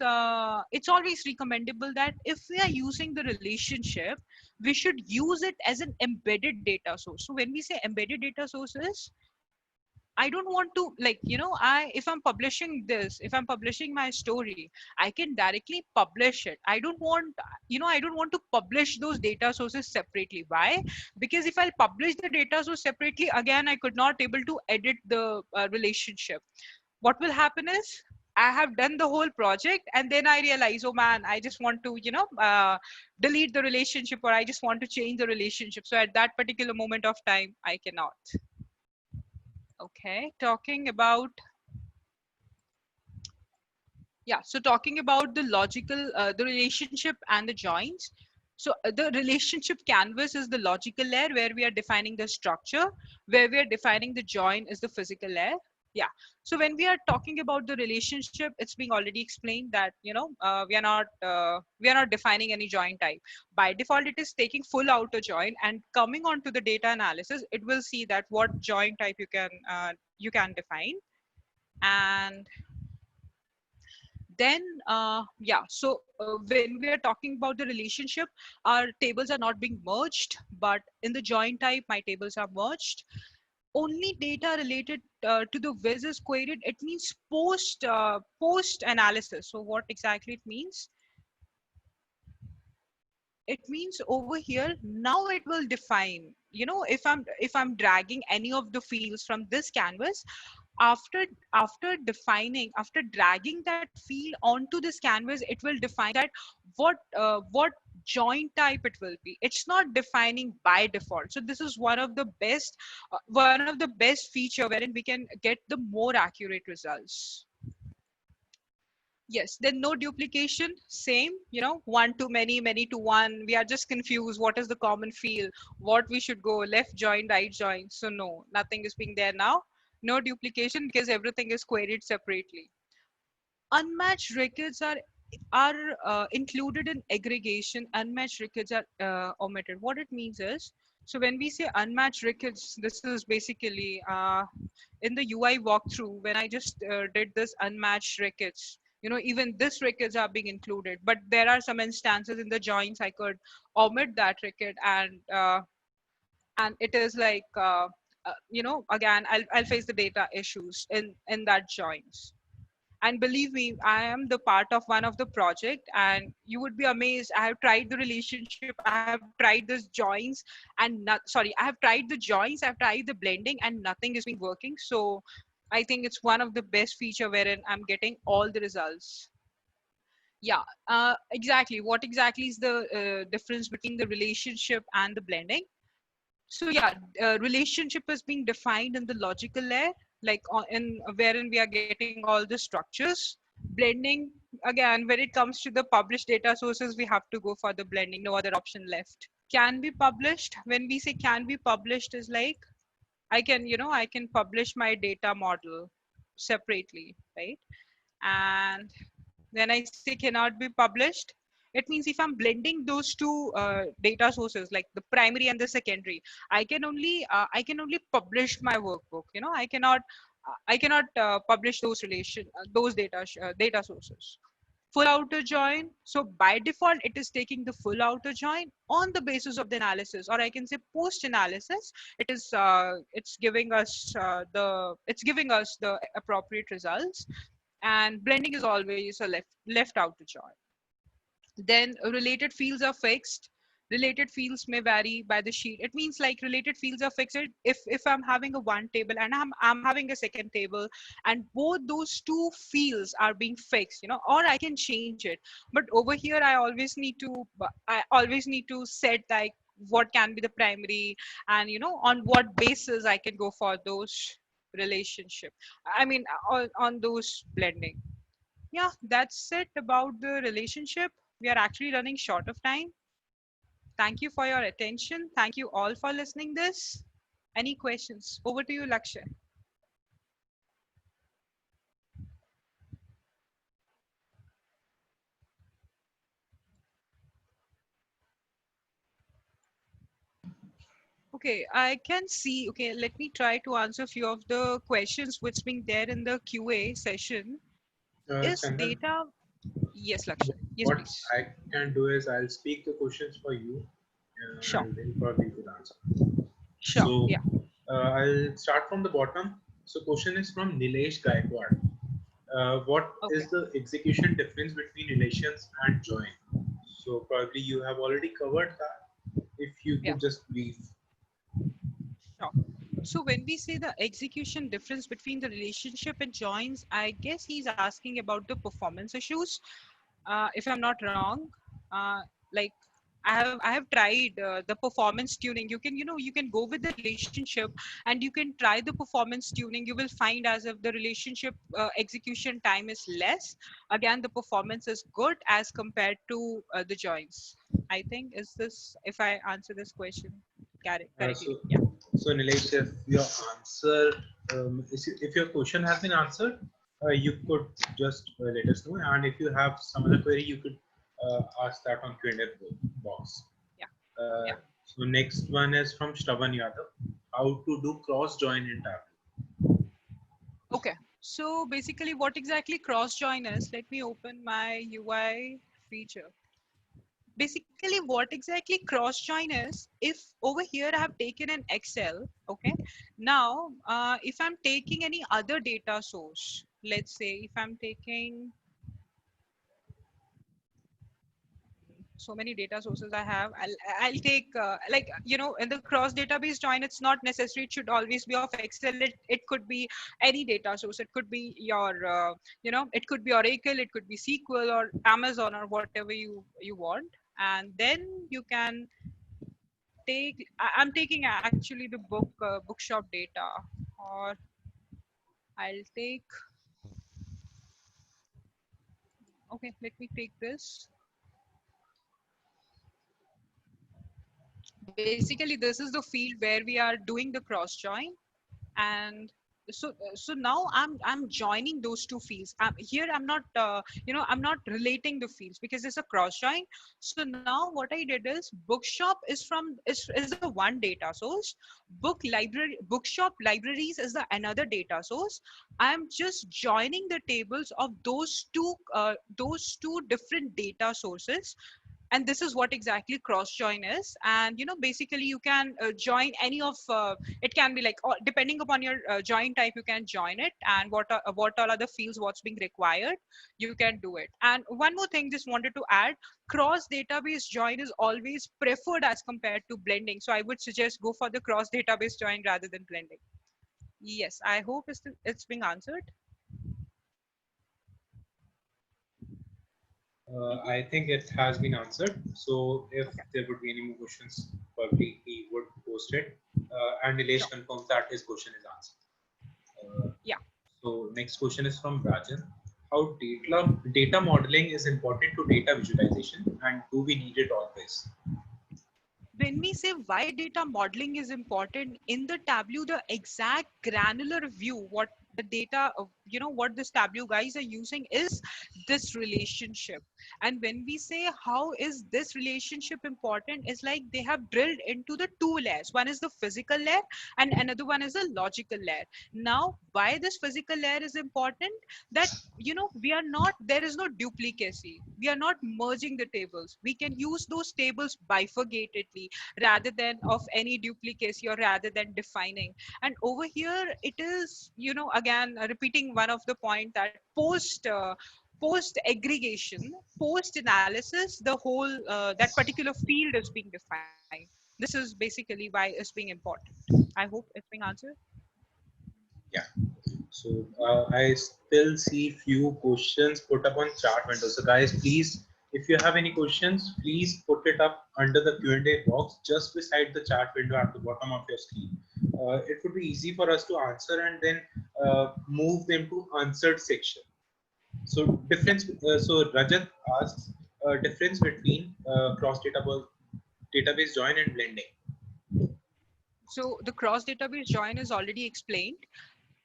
recommendable that if we are using the relationship, we should use it as an embedded data source. So when we say embedded data sources, I don't want to, like, if I'm publishing this, if I'm publishing my story, I can directly publish it. I don't want to publish those data sources separately. Why? Because if I'll publish the data source separately, again, I could not able to edit the relationship. What will happen is, I have done the whole project and then I realize, oh man, I just want to, delete the relationship, or I just want to change the relationship. So at that particular moment of time, I cannot. Okay, talking about the logical, the relationship and the joins. So the relationship canvas is the logical layer where we are defining the structure, where we are defining the join is the physical layer. Yeah. So when we are talking about the relationship, it's being already explained that, we are not defining any join type. By default, it is taking full outer join, and coming on to the data analysis, it will see that what join type you can define. And then when we are talking about the relationship, our tables are not being merged, but in the join type my tables are merged. Only data related to the viz is queried. It means post analysis. So what exactly it means? It means over here now it will define, if I'm dragging any of the fields from this canvas, after dragging that field onto this canvas, it will define that what join type it will be. It's not defining by default. So this is one of the best feature wherein we can get the more accurate results. Yes, then no duplication, same, one to many, many to one. We are just confused. What is the common field? What we should go, left join, right join. So no, nothing is being there now. No duplication because everything is queried separately. Unmatched records are included in aggregation. Unmatched records are omitted. What it means is, so when we say unmatched records, this is basically in the UI walkthrough, when I just did this unmatched records, even this records are being included, but there are some instances in the joins I could omit that record, and it is like, again, I'll face the data issues in that joins. And believe me, I am the part of one of the project, and you would be amazed. I have tried the relationship, I have tried this joins, and I have tried the joins, I've tried the blending, and nothing is being working. So I think it's one of the best feature wherein I'm getting all the results. Yeah, exactly. What exactly is the difference between the relationship and the blending? So yeah, relationship is being defined in the logical layer, like in wherein we are getting all the structures. Blending, again, when it comes to the published data sources, we have to go for the blending. No other option left. Can be published. When we say can be published, is like I can publish my data model separately, right? And when I say cannot be published, it means if I'm blending those two data sources, like the primary and the secondary, I can only publish my workbook. I cannot publish those data sources. Full outer join. So by default, it is taking the full outer join on the basis of the analysis, or I can say post analysis. It's giving us the appropriate results. And blending is always a left outer join. Then related fields are fixed. Related fields may vary by the sheet. It means like related fields are fixed. If I'm having a one table and I'm having a second table, and both those two fields are being fixed, or I can change it. But over here, I always need to set like what can be the primary, and on what basis I can go for those relationship. I mean, on those blending. Yeah, that's it about the relationship. We are actually running short of time. Thank you for your attention. Thank you all for listening this. Any questions? Over to you, Lakshay. Okay, I can see. Okay, let me try to answer a few of the questions which being there in the QA session. Is Chandan, data? Yes, Lakshay. Yes, what please. I can do is I'll speak the questions for you, Sure. and then probably you will answer. Sure. So Yeah. I'll start from the bottom. So question is from Nilesh Gaikwad. What Okay. is the execution difference between relations and join? So probably you have already covered that. If you Yeah. could just brief. Sure. So when we say the execution difference between the relationship and joins, I guess he's asking about the performance issues. If I'm not wrong, like I have tried the performance tuning. You can go with the relationship and you can try the performance tuning. You will find as if the relationship execution time is less. Again, the performance is good as compared to the joins. I think is this if I answer this question correctly. So, Yeah. so Nilesh, if your answer, if your question has been answered, you could just let us know. And if you have some other query, you could ask that on Q&A box. Yeah. Uh, Yeah. so next one is from Shravan Yadav. How to do cross join in Tableau? Okay. So basically what exactly cross join is, let me open my UI feature. Basically what exactly cross join is, if over here I have taken an Excel, okay. Now, if I'm taking any other data source, let's say if I'm taking so many data sources I have. I'll take like in the cross database join. It's not necessary. It should always be of Excel. It could be any data source. It could be your it could be Oracle. It could be SQL or Amazon or whatever you want. And then you can take. I'm taking actually the bookshop data, or I'll take. Okay, let me take this. Basically, this is the field where we are doing the cross join. And so now I'm joining those two fields. Here I'm not I'm not relating the fields because it's a cross join. So now what I did is bookshop is the one data source. Bookshop libraries is the another data source. I'm just joining the tables of those two different data sources. And this is what exactly cross join is. And basically you can join any of it can be like, depending upon your join type, you can join it, and what all other fields what's being required, you can do it. And one more thing, just wanted to add, cross database join is always preferred as compared to blending. So I would suggest go for the cross database join rather than blending. Yes, I hope it's being answered. I think it has been answered. So if Okay. there would be any more questions, probably he would post it. And Nilesh Sure. confirms that his question is answered. Yeah. So next question is from Rajan. How data modeling is important to data visualization, and do we need it always? When we say why data modeling is important in the Tableau, the exact granular view, what the data, what this Tableau guys are using is this relationship. And when we say how is this relationship important, is like they have drilled into the two layers. One is the physical layer and another one is the logical layer. Now, why this physical layer is important? That, we are not, there is no duplicacy. We are not merging the tables. We can use those tables bifurcatedly rather than of any duplicacy or rather than defining. And over here it is, again repeating one of the point that post aggregation, post analysis, the whole that particular field is being defined. This is basically why it's being important. I hope it's being answered. Yeah. So I still see few questions put up on chat window. So guys, please, if you have any questions, please put it up under the Q&A box just beside the chat window at the bottom of your screen. It would be easy for us to answer and then move them to answered section. So difference. So Rajat asks difference between cross database join and blending. So the cross database join is already explained.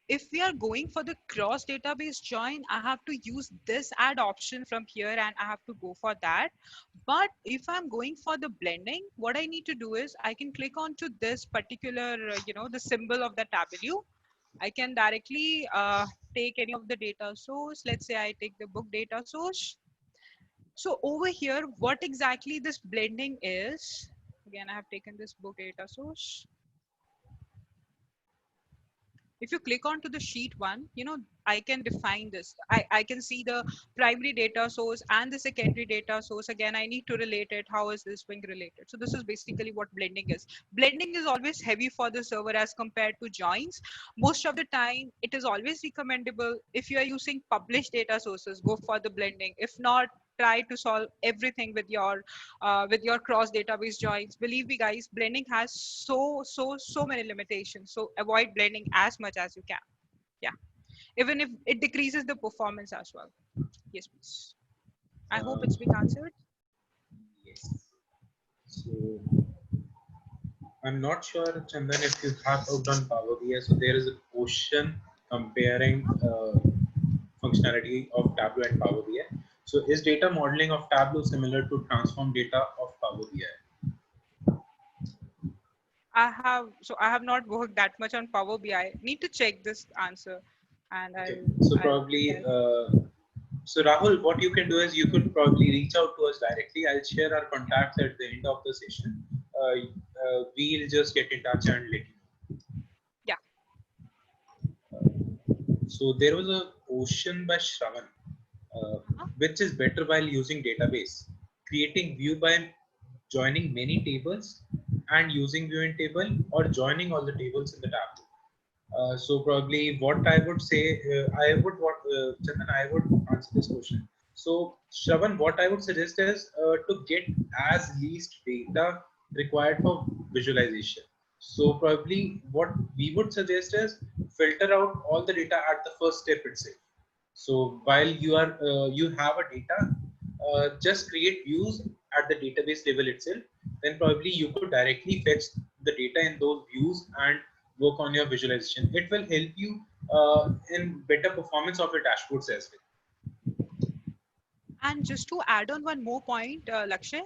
If we are going for the cross database join, I have to use this add option from here and I have to go for that. But if I'm going for the blending, what I need to do is I can click onto this particular, the symbol of the tableau. I can directly take any of the data source. Let's say I take the book data source. So over here, what exactly this blending is, again, I have taken this book data source. If you click onto the sheet one, I can define this. I can see the primary data source and the secondary data source. Again, I need to relate it. How is this being related? So this is basically what blending is. Blending is always heavy for the server as compared to joins. Most of the time, it is always recommendable if you are using published data sources, go for the blending. If not, try to solve everything with your cross database joins. Believe me guys, blending has so many limitations, so avoid blending as much as you can. Yeah, even if it decreases the performance as well. Yes please. I hope Uh, it's being answered. yes. So I'm not sure, Chandan, if you have worked on Power BI. So there is a question comparing functionality of Tableau and Power BI. So is data modeling of Tableau similar to transform data of Power BI? I have not worked that much on Power BI. Need to check this answer, and Okay. So I'll probably, tell. so Rahul, what you can do is you could probably reach out to us directly. I'll share our contacts at the end of the session. We'll just get in touch and let you know. Yeah. So there was a question by Shravan, which is better while using database, creating view by joining many tables and using view in table, or joining all the tables in the tableau. So probably what I would say, Chandan, I would answer this question. So Shravan, what I would suggest is to get as least data required for visualization. So probably what we would suggest is filter out all the data at the first step itself. So while you have a data, just create views at the database level itself. Then probably you could directly fetch the data in those views and work on your visualization. It will help you in better performance of your dashboards as well. And just to add on one more point, Lakshay,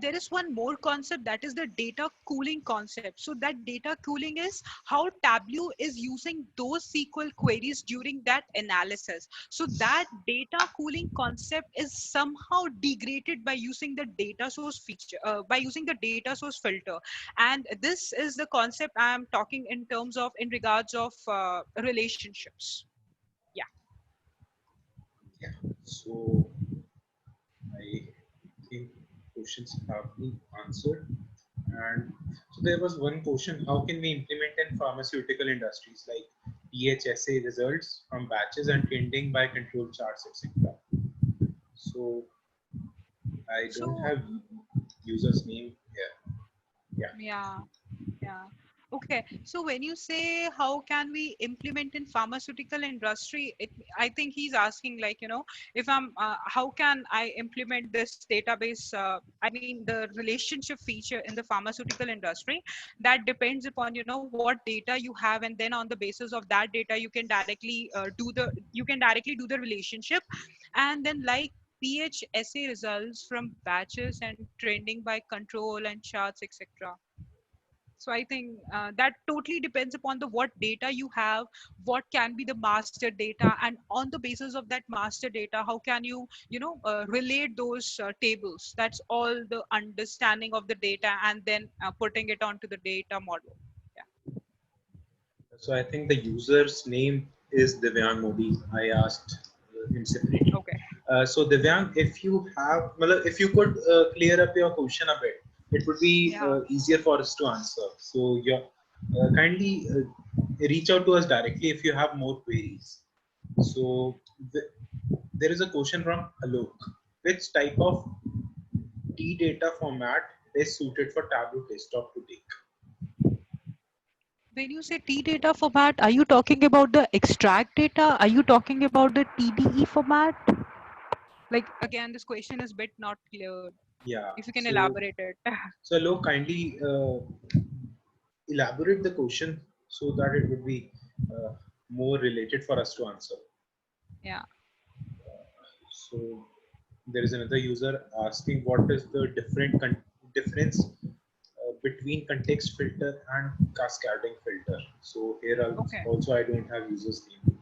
there is one more concept, that is the data cooling concept. So that data cooling is how Tableau is using those SQL queries during that analysis. So that data cooling concept is somehow degraded by using the data source feature, by using the data source filter. And this is the concept I am talking in regards of relationships. Yeah. Yeah. So I think questions have been answered. And so there was one question: how can we implement in pharmaceutical industries like PHSA results from batches and trending by control charts, etc.? So I don't So have user's name here. Yeah. yeah. Yeah. Okay. So when you say how can we implement in pharmaceutical industry, I think he's asking like, if how can I implement this database? I mean, the relationship feature in the pharmaceutical industry, that depends upon, what data you have. And then on the basis of that data, you can directly do the relationship. And then like PHSA results from batches and trending by control and charts, etc. So I think that totally depends upon the what data you have, what can be the master data, and on the basis of that master data, how can you relate those tables. That's all the understanding of the data, and then putting it onto the data model. Yeah. So I think the user's name is Divyang Modi. I asked him separately. Okay. So Divyang, if you have, if you could clear up your question a bit, it would be Yeah. easier for us to answer. So kindly reach out to us directly if you have more queries. So there is a question from Alok. Which type of T data format is suited for Tableau desktop to take? When you say T data format, are you talking about the extract data? Are you talking about the TDE format? Like again, this question is bit not clear. Yeah. If you can elaborate it. So Alok, kindly elaborate the question so that it would be more related for us to answer. Yeah. So there is another user asking what is the difference between context filter and cascading filter. So here Okay. also I don't have users name.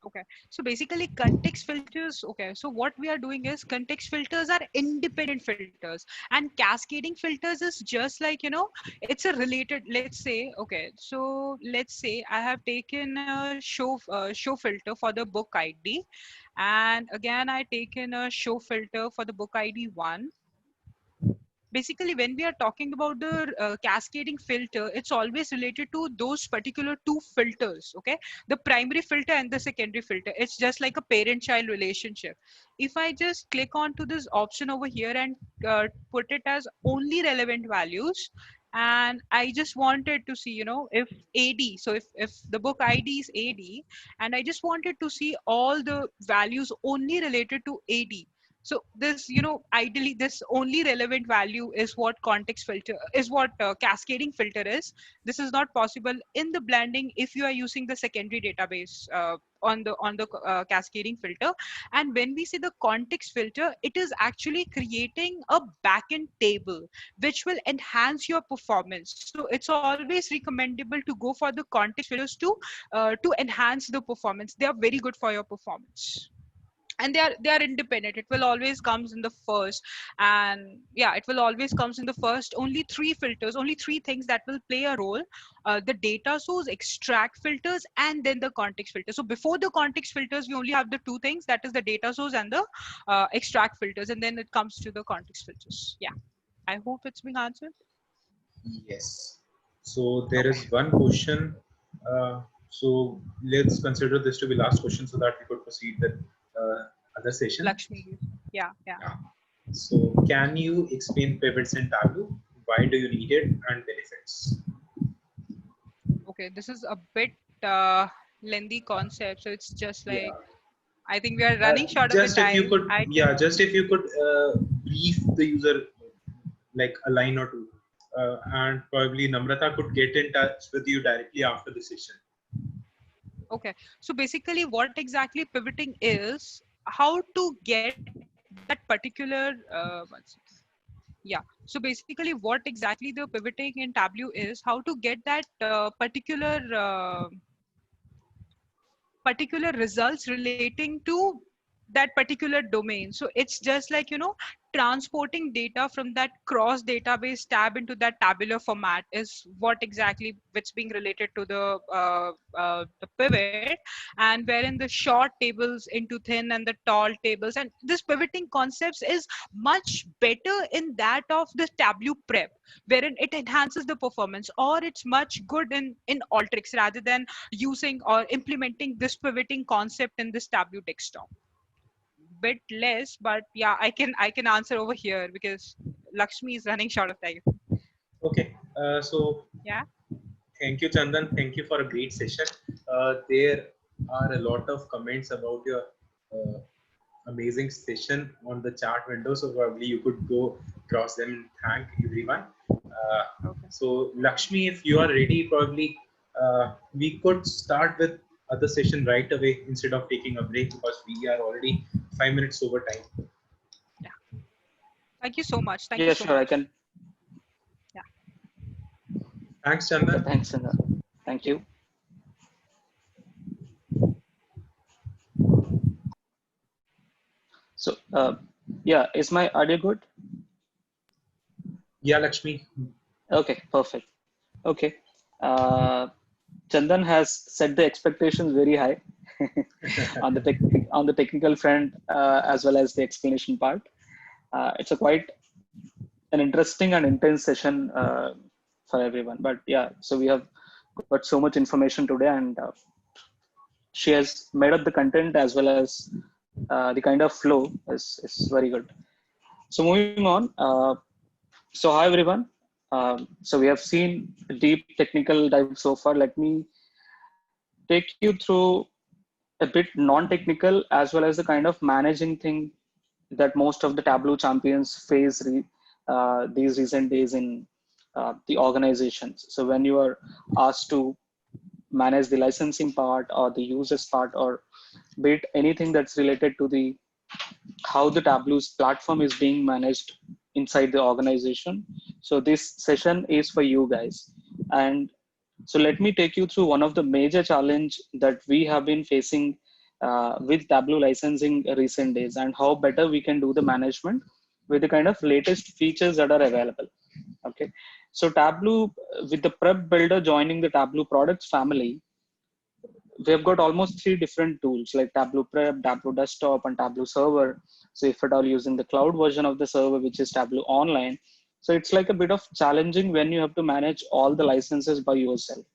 Okay. So basically context filters. Okay. So what we are doing is context filters are independent filters, and cascading filters is just like, it's a related, let's say, okay. So let's say I have taken a show filter for the book ID, and again, I taken a show filter for the book ID 1. Basically, when we are talking about the cascading filter, it's always related to those particular two filters. Okay, the primary filter and the secondary filter. It's just like a parent child relationship. If I just click on to this option over here and put it as only relevant values, and I just wanted to see, if AD, so if the book ID is AD, and I just wanted to see all the values only related to AD. So this, ideally this only relevant value is what context filter is, what cascading filter is. This is not possible in the blending if you are using the secondary database on the cascading filter. And when we say the context filter, it is actually creating a backend table which will enhance your performance. So it's always recommendable to go for the context filters to enhance the performance. They are very good for your performance, and they are independent. It will always comes in the first, and yeah, it will always comes in the first. Only three filters, only three things that will play a role: the data source, extract filters, and then the context filter. So before the context filters, we only have the two things, that is the data source and the extract filters, and then it comes to the context filters. Yeah, I hope it's being answered. Yes. So there Okay. is one question. So let's consider this to be last question so that we could proceed with other session. Lakshmi. Yeah. Yeah. So can you explain pivots in Tableau? Why do you need it and benefits? Okay, this is a bit lengthy concept, so it's just like, Yeah. I think we are running short of the Just if you time. could, I yeah, can. just if you could brief the user like a line or two, and probably Namrata could get in touch with you directly after the session. Okay. So basically, what exactly pivoting is, how to get that particular. One second. Yeah. So basically, what exactly the pivoting in Tableau is, how to get that particular results relating to that particular domain. So it's just like, transporting data from that cross database tab into that tabular format is what exactly which being related to the pivot, and wherein the short tables into thin and the tall tables, and this pivoting concepts is much better in that of the Tableau prep, wherein it enhances the performance, or it's much good in Alteryx rather than using or implementing this pivoting concept in this Tableau desktop. Bit less, but yeah, I can answer over here because Lakshmi is running short of time. Okay. So Yeah. thank you, Chandan. Thank you for a great session. There are a lot of comments about your uh, amazing session on the chat window. So probably you could go cross them and thank everyone. Okay. So Lakshmi, if you are ready, probably we could start with other session right away instead of taking a break because we are already 5 minutes over time. Yeah. Thank you so much. Thank you Yeah, so sure, I much. can. Yeah. Thanks, Okay, Chandan. thanks, Chandra. Thank you. So, yeah, is my audio good? Yeah, Lakshmi. Okay, perfect. Okay. Uh, Chandan has set the expectations very high. on the on the technical front as well as the explanation part. It's a quite an interesting and intense session for everyone. But yeah, so we have got so much information today, and she has made up the content as well as the kind of flow is very good. So moving on. So hi everyone. So we have seen a deep technical dive so far. Let me take you through a bit non-technical as well as the kind of managing thing that most of the Tableau champions face these recent days in the organizations. So when you are asked to manage the licensing part or the users part, or be it anything that's related to the how the Tableau's platform is being managed inside the organization. So this session is for you guys. And so let me take you through one of the major challenge that we have been facing with Tableau licensing recent days, and how better we can do the management with the kind of latest features that are available. Okay. So Tableau, with the Prep Builder joining the Tableau products family, we've got almost 3 different tools like Tableau Prep, Tableau Desktop, and Tableau Server. So if at all using the cloud version of the server, which is Tableau Online, so it's like a bit of challenging when you have to manage all the licenses by yourself.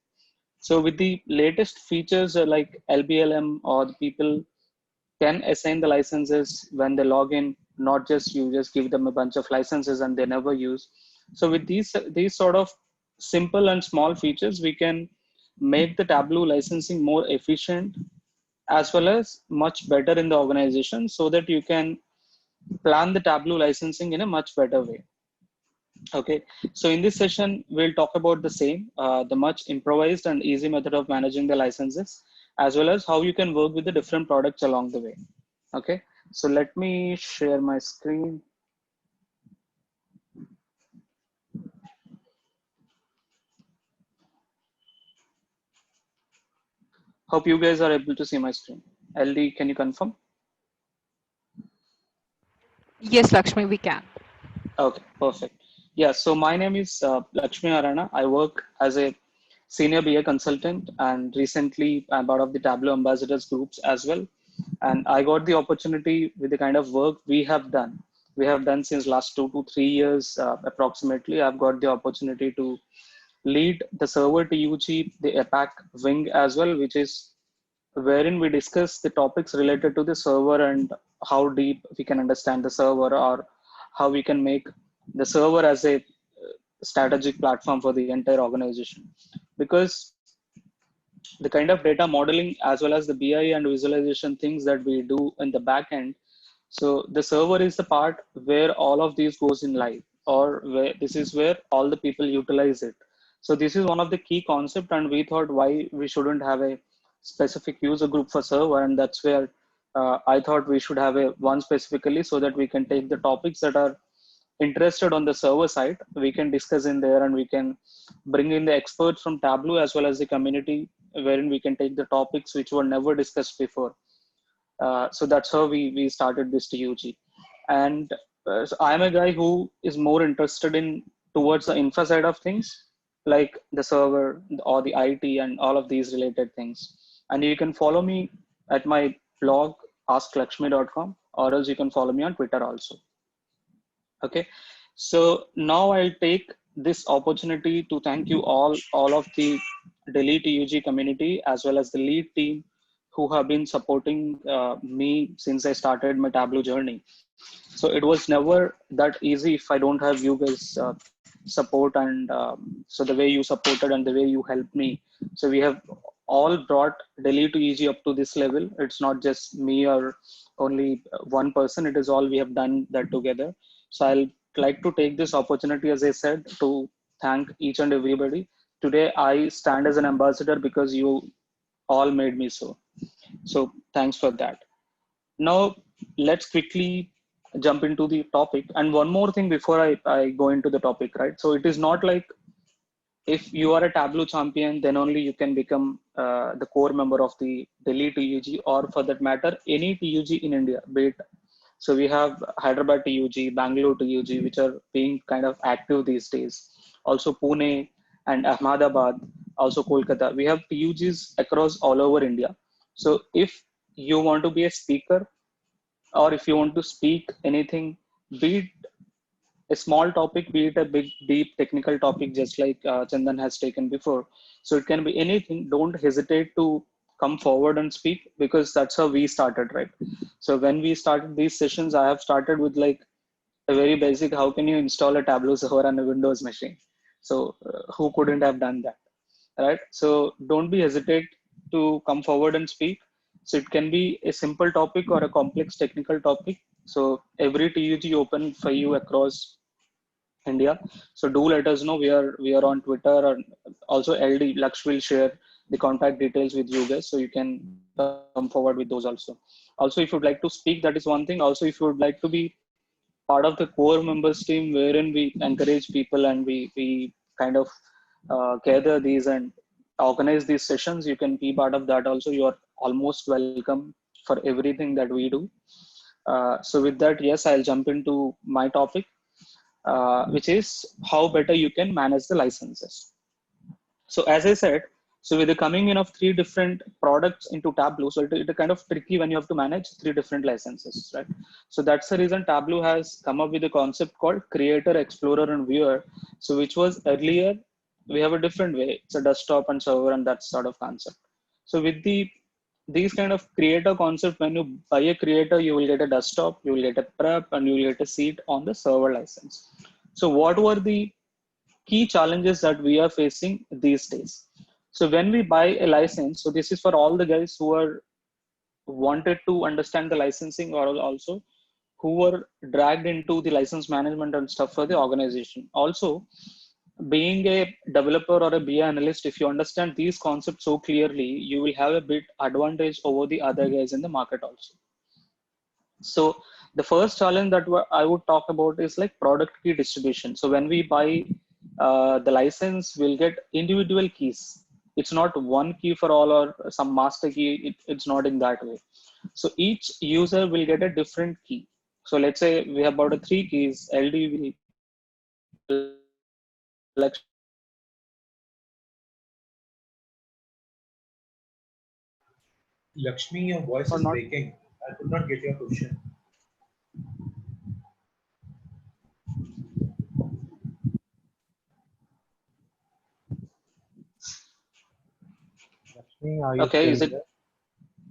So with the latest features like LBLM, or the people can assign the licenses when they log in, not just you just give them a bunch of licenses and they never use. So with these sort of simple and small features, we can make the Tableau licensing more efficient as well as much better in the organization, so that you can plan the Tableau licensing in a much better way. Okay, so in this session, we'll talk about the same, the much improvised and easy method of managing the licenses, as well as how you can work with the different products along the way. Okay, so let me share my screen. Hope you guys are able to see my screen. LD, can you confirm? Yes, Lakshmi, we can. Okay, perfect. Yeah, so my name is Lakshmi Arana. I work as a senior BA consultant, and recently I'm part of the Tableau ambassadors groups as well. And I got the opportunity with the kind of work we have done. We have done since last 2 to 3 years approximately. I've got the opportunity to lead the server to UG, the APAC wing as well, which is wherein we discuss the topics related to the server and how deep we can understand the server, or how we can make the server as a strategic platform for the entire organization. Because the kind of data modeling as well as the BI and visualization things that we do in the back end, so the server is the part where all of these goes in live, or where this is where all the people utilize it. So this is one of the key concept, and we thought why we shouldn't have a specific user group for server, and that's where I thought we should have a one specifically, so that we can take the topics that are interested on the server side, we can discuss in there, and we can bring in the experts from Tableau as well as the community, wherein we can take the topics which were never discussed before. So that's how we started this TUG. And so I'm a guy who is more interested in towards the infra side of things, like the server or the IT and all of these related things. And you can follow me at my blog, asklakshmi.com, or else you can follow me on Twitter also. Okay, so now I'll take this opportunity to thank you all of the Delhi TUG community as well as the lead team who have been supporting me since I started my Tableau journey. So it was never that easy if I don't have you guys support, and so the way you supported and the way you helped me. So we have all brought Delhi to EG up to this level. It's not just me or only one person. It is all we have done that together. So I'll like to take this opportunity, as I said, to thank each and everybody. Today I stand as an ambassador because you all made me so. So thanks for that. Now let's quickly jump into the topic. And one more thing before I go into the topic, right? So it is not like if you are a Tableau champion, then only you can become the core member of the Delhi TUG, or for that matter, any TUG in India, be it. So we have Hyderabad TUG, Bangalore TUG, which are being kind of active these days. Also Pune and Ahmedabad, also Kolkata. We have TUGs across all over India. So if you want to be a speaker, or if you want to speak anything, be it a small topic, be it a big, deep technical topic, just like Chandan has taken before. So it can be anything. Don't hesitate to come forward and speak, because that's how we started, right? So when we started these sessions, I have started with like a very basic, how can you install a Tableau server on a Windows machine? So who couldn't have done that, right? So don't be hesitate to come forward and speak. So it can be a simple topic or a complex technical topic. So every TUG open for you across India. So do let us know. We are on Twitter, and also LD Laksh will share the contact details with you guys, so you can come forward with those also. Also, if you'd like to speak, that is one thing. Also, if you would like to be part of the core members team, wherein we encourage people and we kind of gather these and organize these sessions, you can be part of that also. You are almost welcome for everything that we do. So with that, yes, I'll jump into my topic, which is how better you can manage the licenses. So as I said, so with the coming in of three different products into Tableau, so it's kind of tricky when you have to manage three different licenses, right? So that's the reason Tableau has come up with a concept called Creator, Explorer, and Viewer. So which was earlier, we have a different way. It's a desktop and server and that sort of concept. So with these kind of creator concept, when you buy a creator, you will get a desktop, you will get a prep, and you will get a seat on the server license. So what were the key challenges that we are facing these days? So when we buy a license, so this is for all the guys who are wanted to understand the licensing, or also who were dragged into the license management and stuff for the organization. Also, being a developer or a BI analyst, if you understand these concepts so clearly, you will have a bit advantage over the other guys in the market also. So the first challenge that I would talk about is like product key distribution. So when we buy the license, we'll get individual keys. It's not one key for all or some master key. It's not in that way. So each user will get a different key. So let's say we have about three keys. LD will, Lakshmi will get Lakshmi, your voice or is not. breaking. I could not get your question. Lakshmi, are you Okay, still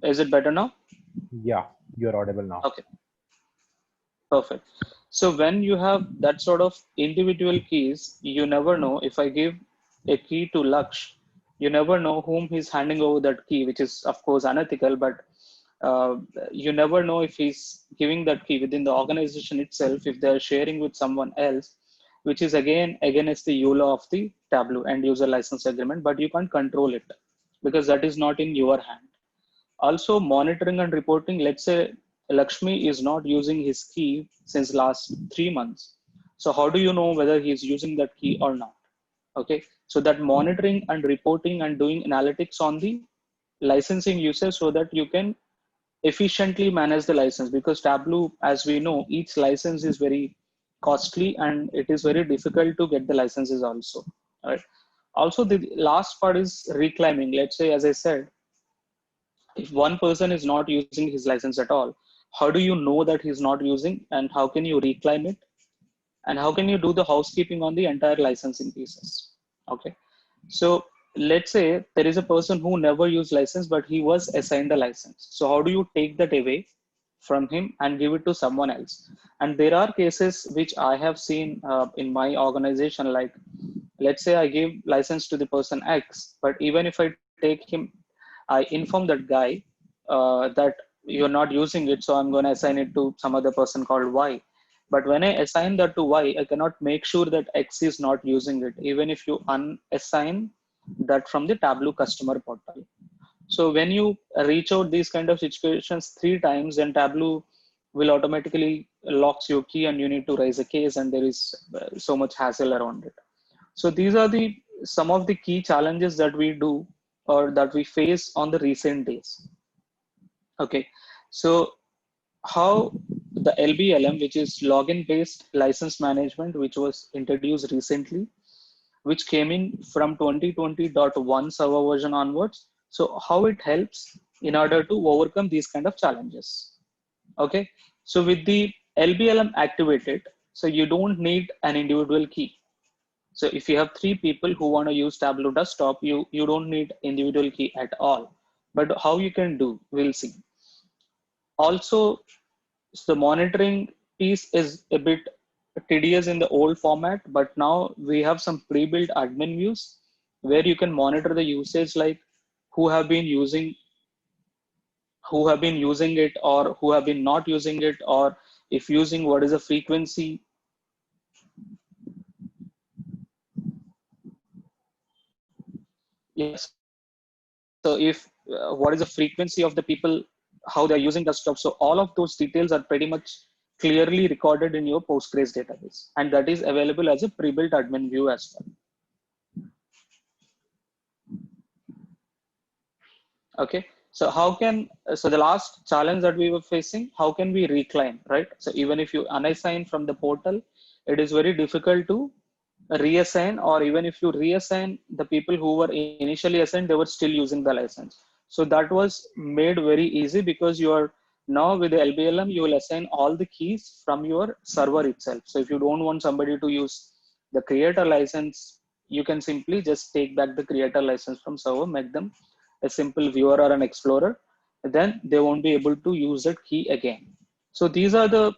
is it there? better now? Yeah, you're audible now. Okay, perfect. So when you have that sort of individual keys, you never know. If I give a key to Laksh, you never know whom he's handing over that key, which is of course unethical, but uh, you never know if he's giving that key within the organization itself, if they're sharing with someone else, which is again against the EULA of the Tableau end user license agreement, but you can't control it because that is not in your hand. Also, monitoring and reporting, let's say Lakshmi is not using his key since last 3 months. So how do you know whether he's using that key or not? Okay, so that monitoring and reporting and doing analytics on the licensing users, so that you can efficiently manage the license, because Tableau, as we know, each license is very costly and it is very difficult to get the licenses also. Right. Also, the last part is reclaiming. Let's say, as I said, if one person is not using his license at all, how do you know that he's not using, and how can you reclaim it, and how can you do the housekeeping on the entire licensing pieces? Okay, so let's say there is a person who never used license, but he was assigned a license. So how do you take that away from him and give it to someone else? And there are cases which I have seen in my organization, like let's say I give license to the person X, but even if I take him, I inform that guy that you're not using it, so I'm going to assign it to some other person called Y. But when I assign that to Y, I cannot make sure that X is not using it, even if you unassign that from the Tableau customer portal. So when you reach out these kind of situations 3 times, then Tableau will automatically locks your key and you need to raise a case, and there is so much hassle around it. So these are the some of the key challenges that we do or that we face on the recent days. Okay, so how the LBLM, which is login based license management, which was introduced recently, which came in from 2020.1 server version onwards. So how it helps in order to overcome these kind of challenges. Okay, so with the LBLM activated, so you don't need an individual key. So if you have 3 people who want to use Tableau Desktop, you don't need individual key at all. But how you can do, we'll see. Also, the monitoring piece is a bit tedious in the old format, but now we have some pre-built admin views where you can monitor the usage, like who have been using it, or who have been not using it, or if using, what is the frequency. Yes. So if what is the frequency of the people, how they're using desktop. So all of those details are pretty much clearly recorded in your Postgres database, and that is available as a pre-built admin view as well. Okay, so so the last challenge that we were facing, how can we reclaim, right? So even if you unassign from the portal, it is very difficult to reassign, or even if you reassign the people who were initially assigned, they were still using the license. So that was made very easy, because you are now with the LBLM, you will assign all the keys from your server itself. So if you don't want somebody to use the creator license, you can simply just take back the creator license from server, make them a simple viewer or an explorer, then they won't be able to use that key again. So these are the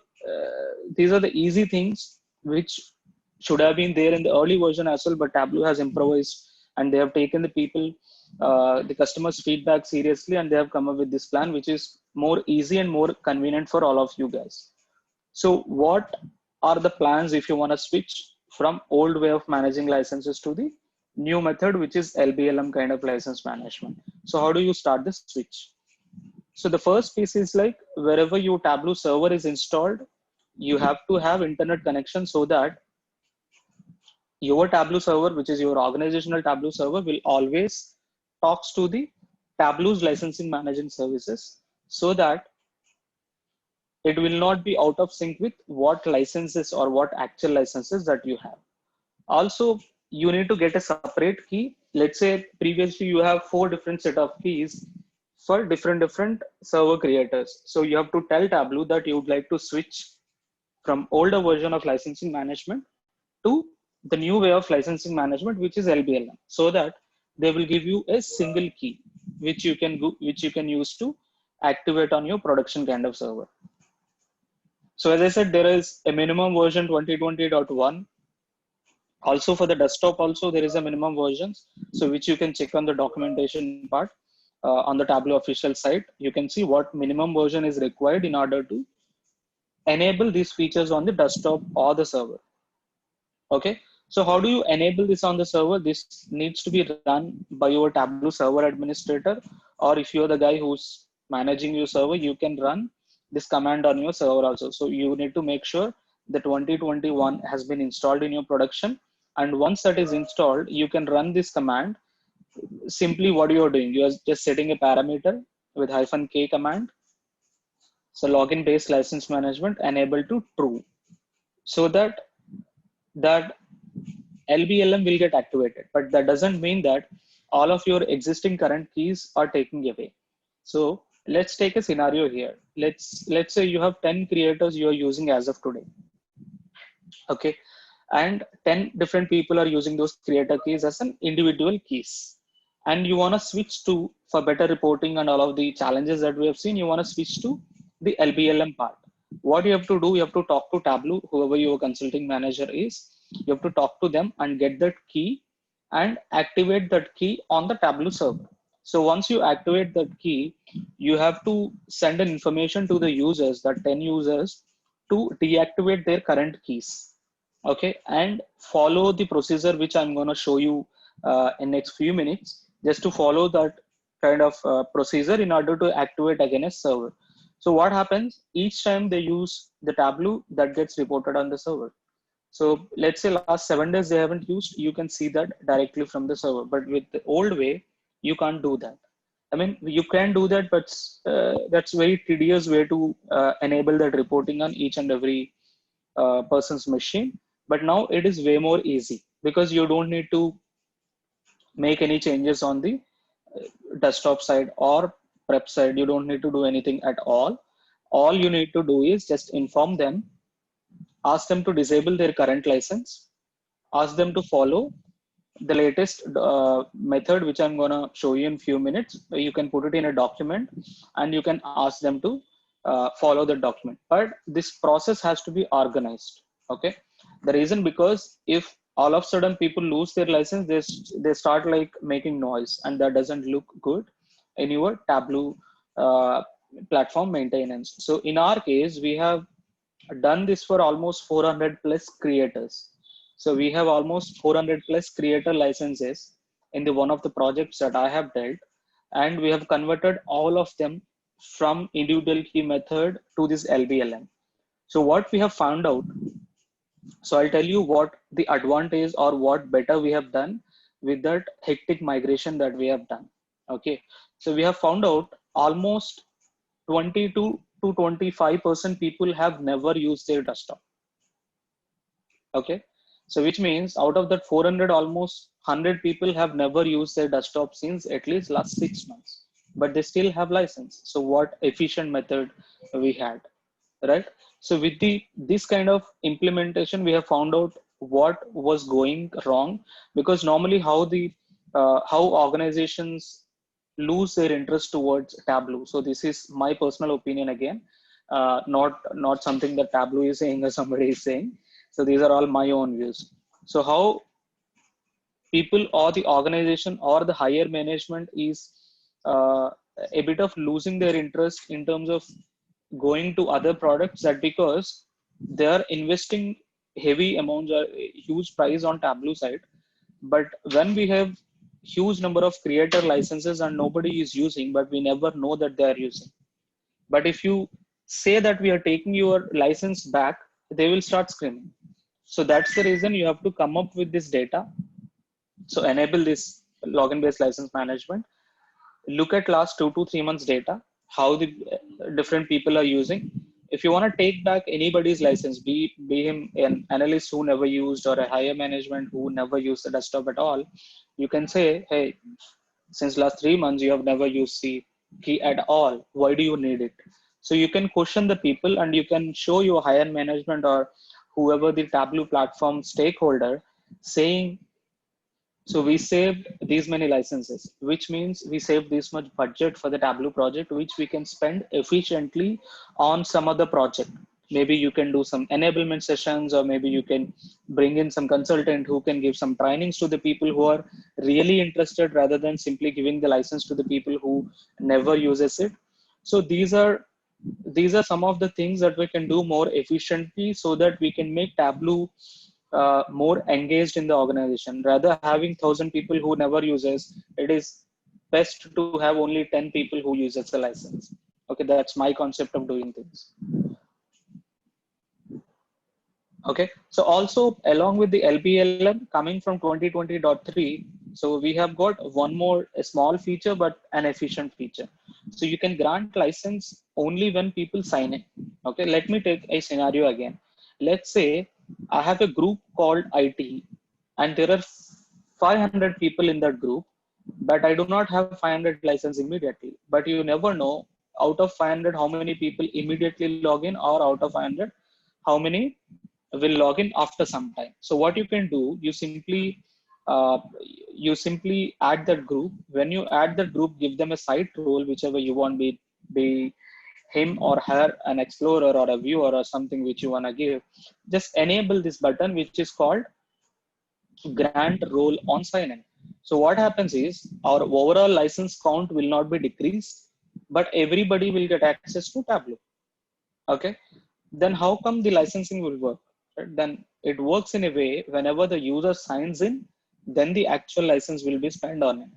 easy things which should have been there in the early version as well, but Tableau has improvised, and they have taken the customers' feedback seriously, and they have come up with this plan, which is more easy and more convenient for all of you guys. So what are the plans if you want to switch from old way of managing licenses to the new method, which is LBLM kind of license management? So how do you start the switch? So the first piece is, like, wherever your Tableau server is installed, you have to have internet connection, so that your Tableau server, which is your organizational Tableau server, will always talks to the Tableau's licensing managing services, so that it will not be out of sync with what licenses or what actual licenses that you have. Also, you need to get a separate key. Let's say previously you have 4 different set of keys for different server creators. So you have to tell Tableau that you would like to switch from older version of licensing management to the new way of licensing management, which is LBLM, so that they will give you a single key which you can use to activate on your production kind of server. So as I said, there is a minimum version 2020.1. Also for the desktop, also there is a minimum versions, so which you can check on the documentation part on the Tableau official site. You can see what minimum version is required in order to enable these features on the desktop or the server. Okay, so how do you enable this on the server? This needs to be run by your Tableau server administrator, or if you're the guy who's managing your server, you can run this command on your server also. So you need to make sure the 2021 has been installed in your production, and once that is installed, you can run this command. Simply what you are doing, you are just setting a parameter with -k command. So login based license management enable to true, so that LBLM will get activated, but that doesn't mean that all of your existing current keys are taken away. So let's take a scenario here. Let's say you have 10 creators you are using as of today. Okay, and 10 different people are using those creator keys as an individual keys, and you want to switch to, for better reporting and all of the challenges that we have seen, you want to switch to the LBLM part. What you have to do, you have to talk to Tableau, whoever your consulting manager is. You have to talk to them and get that key and activate that key on the Tableau server. So once you activate that key, you have to send an information to the users, that 10 users, to deactivate their current keys. Okay, and follow the procedure which I'm going to show you in next few minutes, just to follow that kind of procedure in order to activate again a server. So what happens, each time they use the Tableau, that gets reported on the server. So let's say last 7 days they haven't used, you can see that directly from the server. But with the old way, you can't do that. I mean, you can do that, but that's very tedious way to enable that reporting on each and every person's machine. But now it is way more easy, because you don't need to make any changes on the desktop side, or prep side, you don't need to do anything at all. All you need to do is just inform them, ask them to disable their current license, ask them to follow the latest method, which I'm gonna show you in few minutes. You can put it in a document and you can ask them to follow the document. But this process has to be organized. Okay. The reason, because if all of a sudden people lose their license, they start like making noise, and that doesn't look good in your Tableau platform maintenance. So in our case, we have done this for almost 400 plus creators. So we have almost 400 plus creator licenses in the one of the projects that I have dealt, and we have converted all of them from individual key method to this LBLM. So what we have found out, so I'll tell you what the advantage or what better we have done with that hectic migration that we have done. Okay, so we have found out almost 22 to 25% people have never used their desktop. Okay, so which means out of that 400, almost 100 people have never used their desktop since at least last 6 months, but they still have license. So what efficient method we had, right? So with this kind of implementation, we have found out what was going wrong, because normally how organizations lose their interest towards Tableau. So this is my personal opinion again, not something that Tableau is saying or somebody is saying. So these are all my own views. So how people or the organization or the higher management is a bit of losing their interest in terms of going to other products, that because they are investing heavy amounts or huge price on Tableau side, but when we have huge number of creator licenses and nobody is using, but we never know that they are using. But if you say that we are taking your license back, they will start screaming. So that's the reason you have to come up with this data. So enable this login based license management. Look at last 2 to 3 months data, how the different people are using. If you want to take back anybody's license, be him an analyst who never used or a higher management who never used the desktop at all, you can say, hey, since last 3 months you have never used C key at all. Why do you need it? So you can question the people, and you can show your higher management or whoever the Tableau platform stakeholder saying, so we saved these many licenses, which means we saved this much budget for the Tableau project, which we can spend efficiently on some other project. Maybe you can do some enablement sessions, or maybe you can bring in some consultant who can give some trainings to the people who are really interested, rather than simply giving the license to the people who never uses it. So these are some of the things that we can do more efficiently, so that we can make Tableau more engaged in the organization. Rather having 1,000 people who never uses, it is best to have only 10 people who uses the license. Okay, that's my concept of doing things. Okay, so also along with the LBLM coming from 2020.3, so we have got one more a small feature, but an efficient feature. So you can grant license only when people sign in. Okay, let me take a scenario again. Let's say I have a group called IT, and there are 500 people in that group, but I do not have 500 license immediately. But you never know, out of 500, how many people immediately log in, or out of 500, how many will log in after some time. So what you can do, you simply add that group. When you add that group, give them a site role, whichever you want, be him or her an explorer or a viewer or something which you want to give. Just enable this button, which is called grant role on sign in. So what happens is our overall license count will not be decreased, but everybody will get access to Tableau. Okay, then how come the licensing will work? Right? Then it works in a way, whenever the user signs in, then the actual license will be spent on it.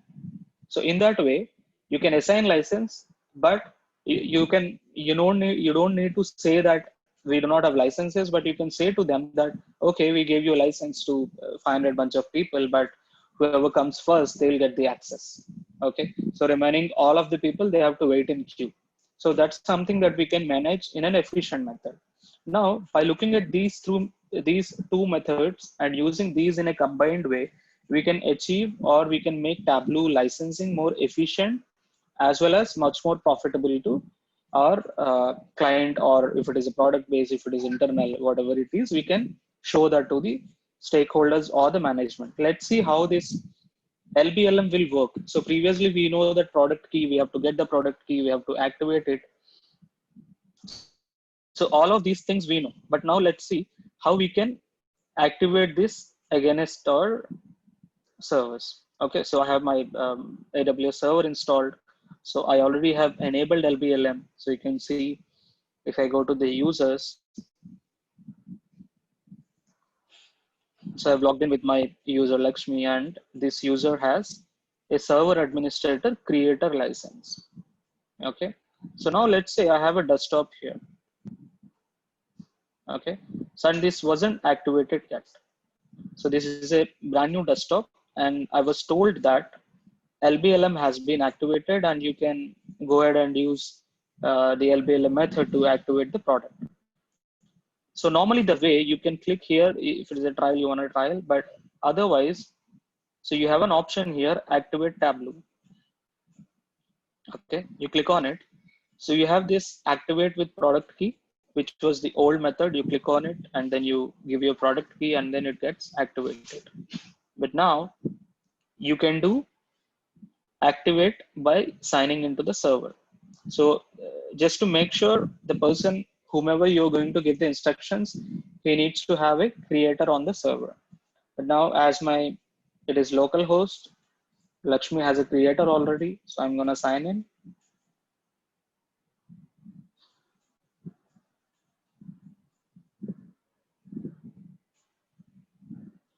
So in that way, you can assign license, but you don't need to say that we do not have licenses, but you can say to them that, okay, we gave you a license to 500 bunch of people, but whoever comes first, they will get the access. Okay, so remaining all of the people, they have to wait in queue. So that's something that we can manage in an efficient method. Now, by looking at these two methods and using these in a combined way, we can achieve, or we can make Tableau licensing more efficient as well as much more profitable to our client, or if it is a product based, if it is internal, whatever it is, we can show that to the stakeholders or the management. Let's see how this LBLM will work. So previously we know that product key, we have to get the product key, we have to activate it. So all of these things we know, but now let's see how we can activate this against our service. Okay, so I have my AWS server installed. So I already have enabled LBLM. So you can see if I go to the users, so I've logged in with my user Lakshmi, and this user has a server administrator creator license. Okay, so now let's say I have a desktop here. Okay, so and this wasn't activated yet. So this is a brand new desktop, and I was told that LBLM has been activated and you can go ahead and use the LBLM method to activate the product. So normally the way you can click here, if it is a trial, you want a trial, but otherwise, so you have an option here, activate Tableau. Okay, you click on it. So you have this activate with product key, which was the old method. You click on it and then you give your product key and then it gets activated. But now you can do activate by signing into the server. So just to make sure the person, whomever you're going to give the instructions, he needs to have a creator on the server. But now as it is localhost, Lakshmi has a creator already. So I'm going to sign in.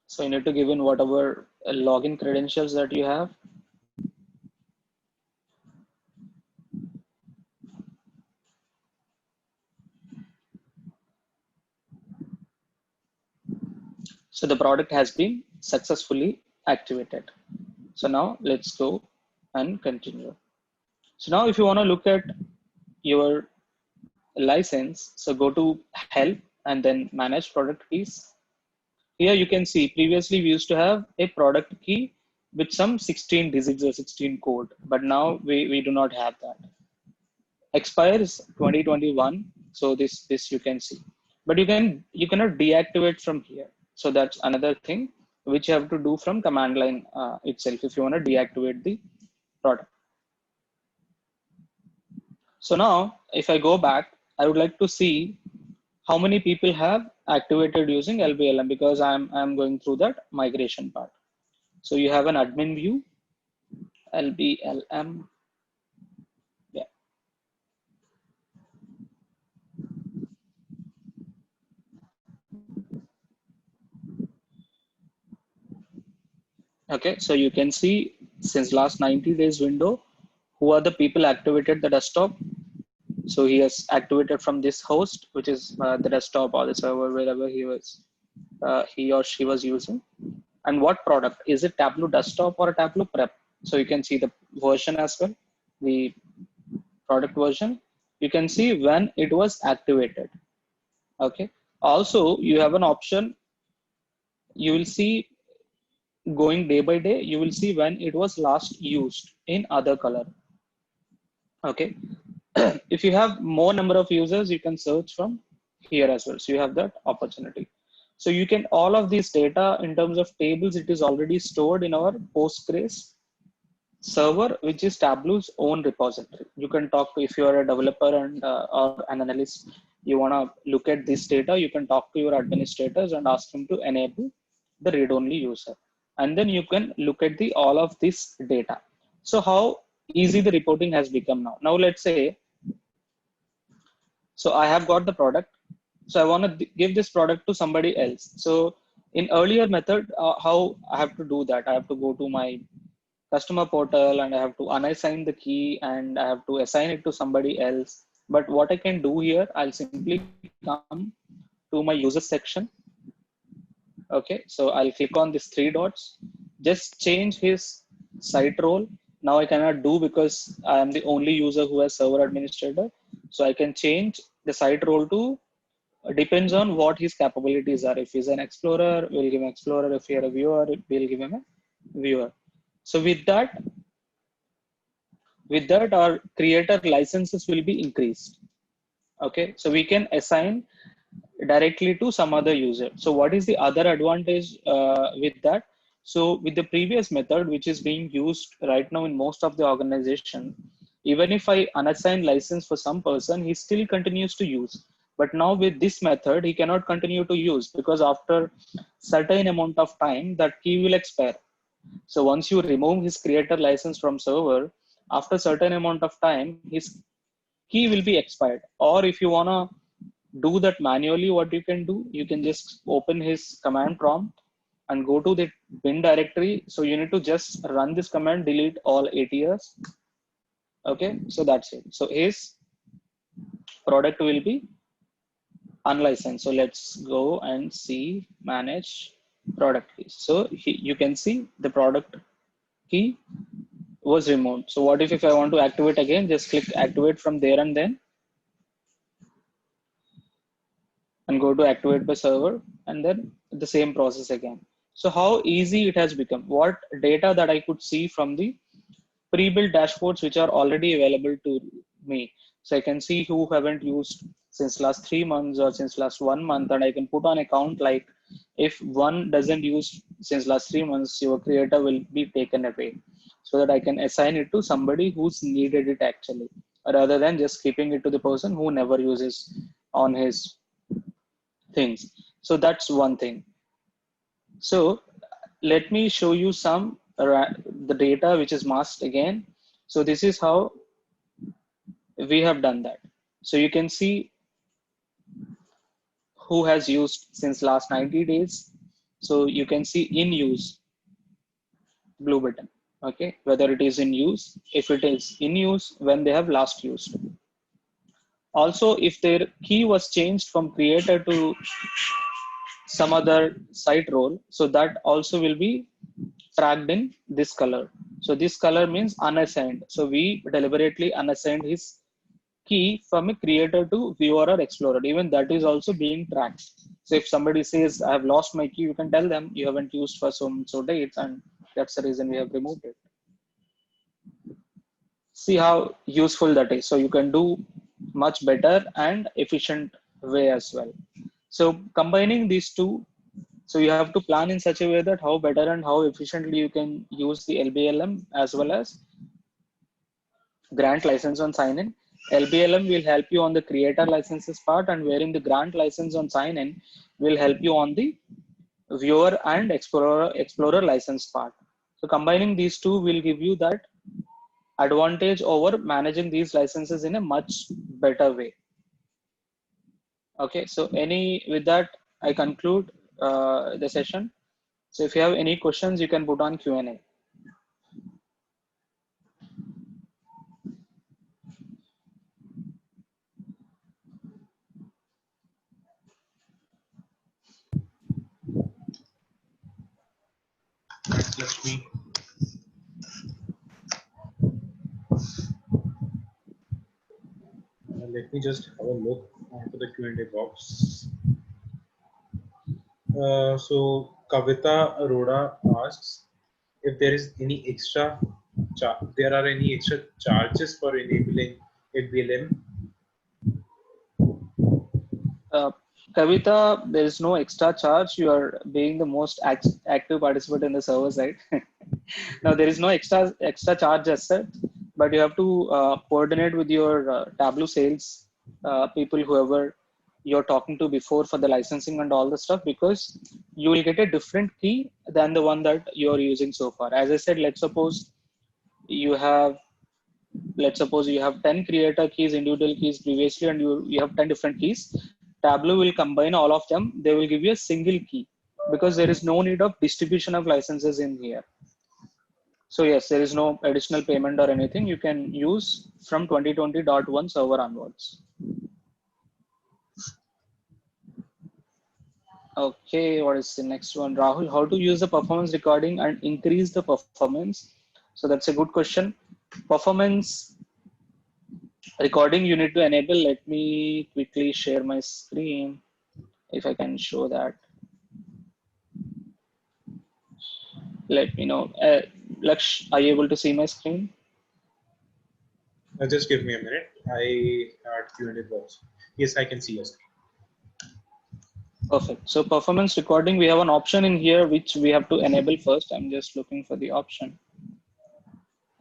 So you need to give in whatever login credentials that you have. So the product has been successfully activated. So now let's go and continue. So now if you want to look at your license, so go to help and then manage product keys. Here you can see previously we used to have a product key with some 16 digits or 16 code, but now we do not have that. Expires 2021. So this you can see, but you cannot deactivate from here. So that's another thing which you have to do from command line itself if you want to deactivate the product. So now if I go back, I would like to see how many people have activated using LBLM, because I'm going through that migration part. So you have an admin view, LBLM. Yeah. Okay, so you can see since last 90 days window, who are the people activated the desktop. So he has activated from this host, which is the desktop or the server, wherever he or she was using. And what product? Is it Tableau desktop or a Tableau prep? So you can see the version as well, the product version. You can see when it was activated. Okay. Also, you have an option. You will see going day by day, you will see when it was last used in other color. Okay. If you have more number of users, you can search from here as well. So you have that opportunity. So you can, all of this data in terms of tables, it is already stored in our Postgres server, which is Tableau's own repository. You can talk to, if you are a developer and or an analyst, you want to look at this data, you can talk to your administrators and ask them to enable the read-only user. And then you can look at the all of this data. So how easy the reporting has become now. Now let's say, so I have got the product. So I want to give this product to somebody else. So in earlier method, how I have to do that? I have to go to my customer portal and I have to unassign the key and I have to assign it to somebody else. But what I can do here, I'll simply come to my user section. Okay, so I'll click on these three dots, just change his site role. Now I cannot do because I am the only user who has server administrator. So I can change the site role to, depends on what his capabilities are. If he's an explorer, we'll give him explorer. If you're a viewer, we'll give him a viewer. So with that, with that, our creator licenses will be increased. Okay, so we can assign directly to some other user. So what is the other advantage with that? So with the previous method, which is being used right now in most of the organization, even if I unassign license for some person, he still continues to use. But now with this method, he cannot continue to use, because after certain amount of time, that key will expire. So once you remove his creator license from server, after certain amount of time, his key will be expired. Or if you wanna do that manually, what you can do, you can just open his command prompt and go to the bin directory. So you need to just run this command, delete all ATS. Okay, so that's it. So his product will be unlicensed. So let's go and see manage product keys. So you can see the product key was removed. So what if I want to activate again? Just click activate from there and then, and go to activate by server, and then the same process again. So how easy it has become. What data that I could see from the pre-built dashboards which are already available to me. So I can see who haven't used since last 3 months or since last 1 month, and I can put on account like if one doesn't use since last 3 months, your creator will be taken away, so that I can assign it to somebody who's needed it actually, rather than just keeping it to the person who never uses on his things. So that's one thing. So let me show you some the data which is masked again. So this is how we have done that. So you can see who has used since last 90 days. So you can see in use, blue button. Okay, whether it is in use, if it is in use, when they have last used. Also, if their key was changed from creator to some other site role, so that also will be tracked in this color. So this color means unassigned. So we deliberately unassigned his key from a creator to viewer or explorer. Even that is also being tracked. So if somebody says I have lost my key, you can tell them you haven't used for so dates, and that's the reason we have removed it. See how useful that is. So you can do much better and efficient way as well. So combining these two, so you have to plan in such a way that how better and how efficiently you can use the LBLM as well as grant license on sign-in. LBLM will help you on the creator licenses part, and wherein the grant license on sign-in will help you on the viewer and explorer license part. So combining these two will give you that advantage over managing these licenses in a much better way. Okay, so with that, I conclude the session. So if you have any questions, you can put on Q&A. Thanks, Lakshmi. Let me just have a look onto the Q&A box. So Kavita Arora asks if there is any extra there are any extra charges for enabling LBLM. Kavita, there is no extra charge. You are being the most active participant in the server side. Now there is no extra charge as such, but you have to coordinate with your Tableau sales people, whoever you're talking to before for the licensing and all the stuff, because you will get a different key than the one that you're using so far. As I said, let's suppose you have 10 creator keys, individual keys previously, and you have 10 different keys. Tableau will combine all of them. They will give you a single key, because there is no need of distribution of licenses in here. So yes, there is no additional payment or anything. You can use from 2020.1 server onwards. Okay, what is the next one? Rahul, how to use the performance recording and increase the performance? So that's a good question. Performance recording you need to enable. Let me quickly share my screen if I can show that. Let me know. Laksh, are you able to see my screen? Just give me a minute. I had Q&A box. Yes, I can see your screen. Perfect. So performance recording, we have an option in here which we have to enable first. I'm just looking for the option.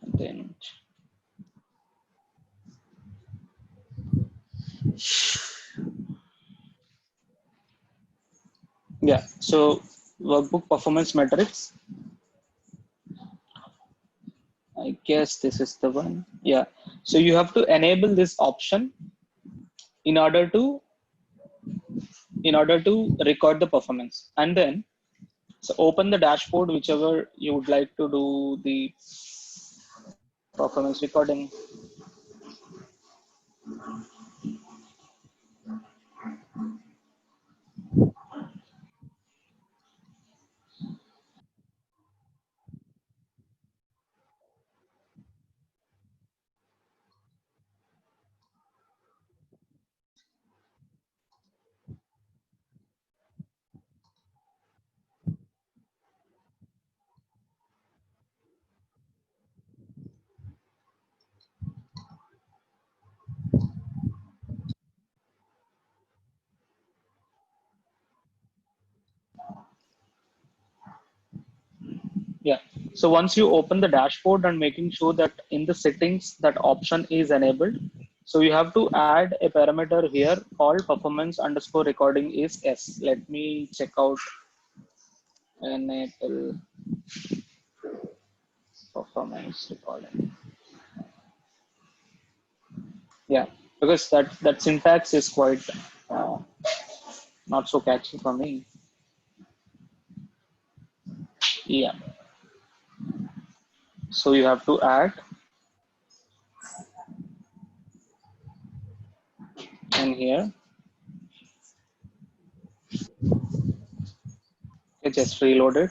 And then yeah, so workbook performance metrics. I guess this is the one. Yeah. So you have to enable this option in order to record the performance. And then so open the dashboard, whichever you would like to do the performance recording. Yeah. So once you open the dashboard and making sure that in the settings that option is enabled, so you have to add a parameter here called performance underscore recording is S. Let me check out enable performance recording. Yeah, because that syntax is quite not so catchy for me. Yeah. So you have to add in here. Okay, just reload it.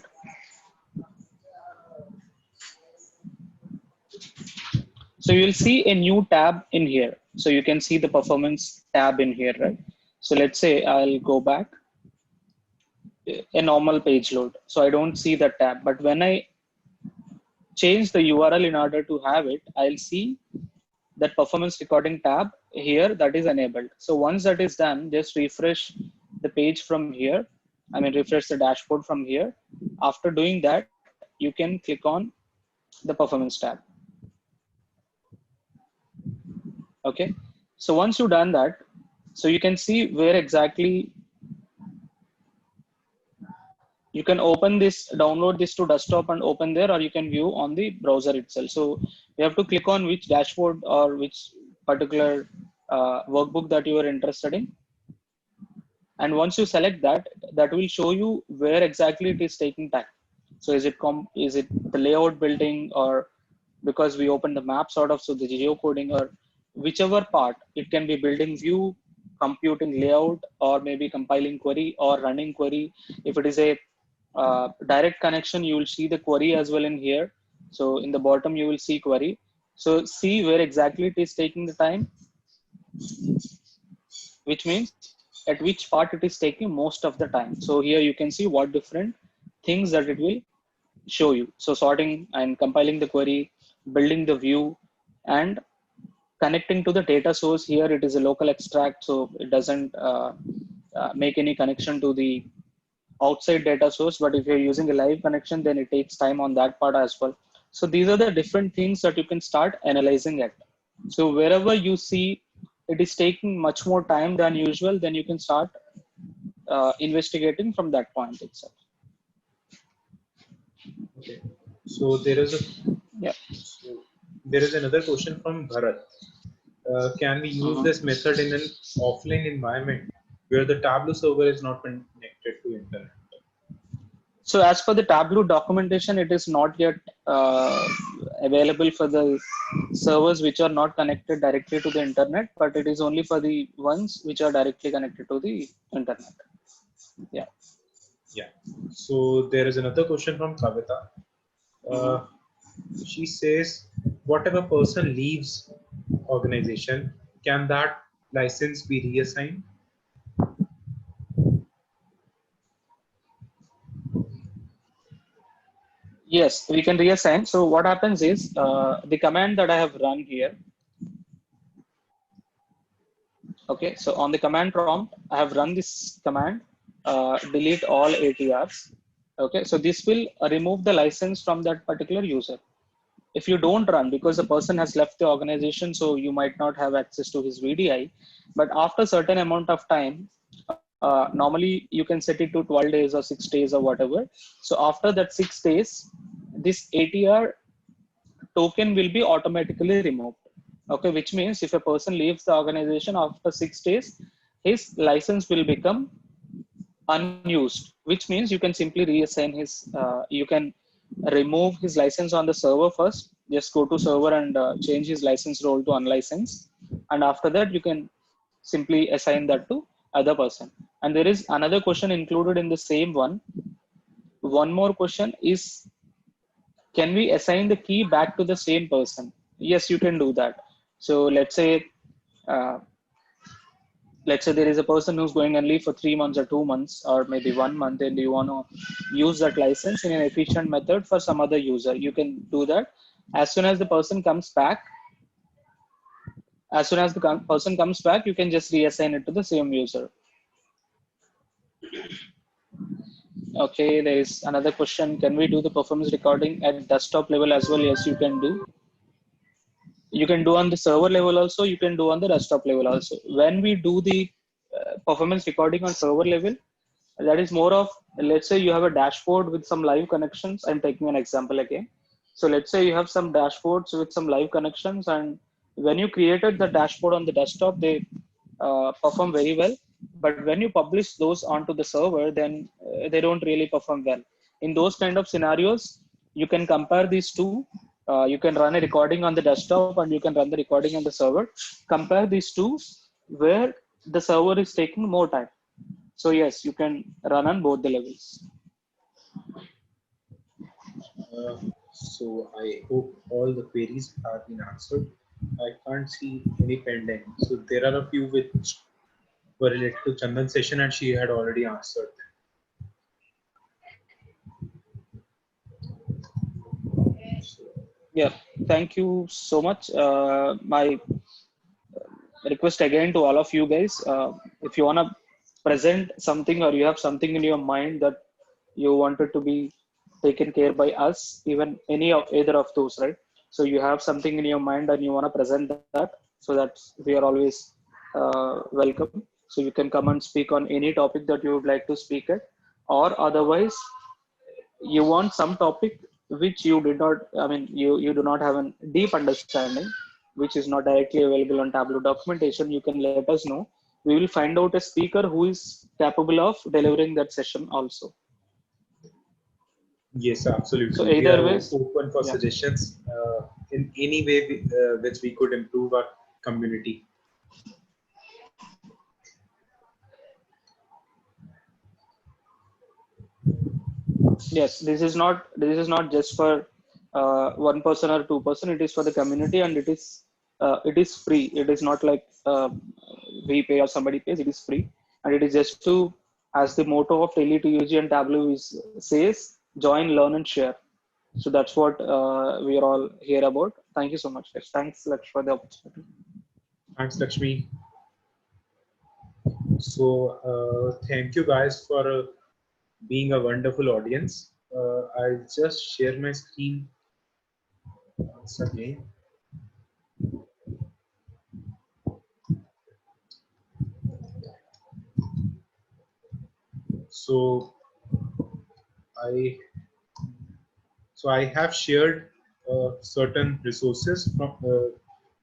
So you'll see a new tab in here. So you can see the performance tab in here, right? So let's say I'll go back, a normal page load. So I don't see the tab, but when I change the URL in order to have it, I'll see that performance recording tab here that is enabled. So once that is done, just refresh the page from here. I mean, refresh the dashboard from here. After doing that, you can click on the performance tab. Okay. So once you've done that, so you can see where exactly you can open this, download this to desktop and open there, or you can view on the browser itself. So you have to click on which dashboard or which particular workbook that you are interested in. And once you select that, that will show you where exactly it is taking time. So is it the layout building, or because we open the map sort of, so the geocoding, or whichever part, it can be building view, computing layout, or maybe compiling query or running query. If it is a direct connection, you will see the query as well in here. So in the bottom, you will see query. So see where exactly it is taking the time, which means at which part it is taking most of the time. So here you can see what different things that it will show you. So sorting and compiling the query, building the view, and connecting to the data source. Here it is a local extract, so it doesn't make any connection to the outside data source. But if you're using a live connection, then it takes time on that part as well. So these are the different things that you can start analyzing at. So wherever you see it is taking much more time than usual, then you can start investigating from that point itself. Okay. So there is another question from Bharat. Can we use this method in an offline environment where the Tableau server is not connected to internet? So as per the Tableau documentation, it is not yet available for the servers which are not connected directly to the internet, but it is only for the ones which are directly connected to the internet. Yeah. Yeah. So there is another question from Kavita. She says, whatever person leaves organization, can that license be reassigned? Yes, we can reassign. So what happens is the command that I have run here. Okay, so on the command prompt, I have run this command, delete all ATRs. Okay, so this will remove the license from that particular user. If you don't run, because the person has left the organization, so you might not have access to his VDI, but after certain amount of time, normally you can set it to 12 days or 6 days or whatever. So after that 6 days, this ATR token will be automatically removed. Okay, which means if a person leaves the organization after 6 days, his license will become unused, which means you can simply reassign his, you can remove his license on the server first. Just go to server and change his license role to unlicensed. And after that, you can simply assign that to other person. And there is another question included in the same one. One more question is, can we assign the key back to the same person? Yes, you can do that. So uh, let's say there is a person who's going on leave for 3 months or 2 months or maybe 1 month, and you want to use that license in an efficient method for some other user. You can do that. As soon as the person comes back, person comes back, you can just reassign it to the same user. Okay, there is another question. Can we do the performance recording at desktop level as well? Yes, you can do. You can do on the server level also, you can do on the desktop level also. When we do the performance recording on server level, that is more of, let's say you have a dashboard with some live connections. I'm taking an example again. So let's say you have some dashboards with some live connections, and when you created the dashboard on the desktop, they perform very well. But when you publish those onto the server, then they don't really perform well. In those kind of scenarios, you can compare these two. You can run a recording on the desktop and you can run the recording on the server. Compare these two where the server is taking more time. So yes, you can run on both the levels. So I hope all the queries have been answered. I can't see any pending. So there are a few which were related to Chandan's session and she had already answered them. So, Yeah, thank you so much. My request again to all of you guys, if you want to present something or you have something in your mind that you wanted to be taken care by us, even any of either of those, right? So you have something in your mind and you want to present that, so that we are always welcome. So you can come and speak on any topic that you would like to speak at, or otherwise you want some topic which you did not, I mean, you do not have a deep understanding, which is not directly available on Tableau documentation, you can let us know. We will find out a speaker who is capable of delivering that session also. yes, absolutely. So We either are ways, open for yeah. suggestions in any way which we could improve our community. Yes, this is not just for one person or two person. It is for the community, and it is free. It is not like we pay or somebody pays. It is free, and it is just to, as the motto of Tele2UG and Tableau says, join, learn, and share. So that's what we are all here about. Thank you so much. Thanks, Laksh, for the opportunity. Thanks, Lakshmi. So thank you guys for being a wonderful audience. I'll just share my screen once again. So I have shared certain resources from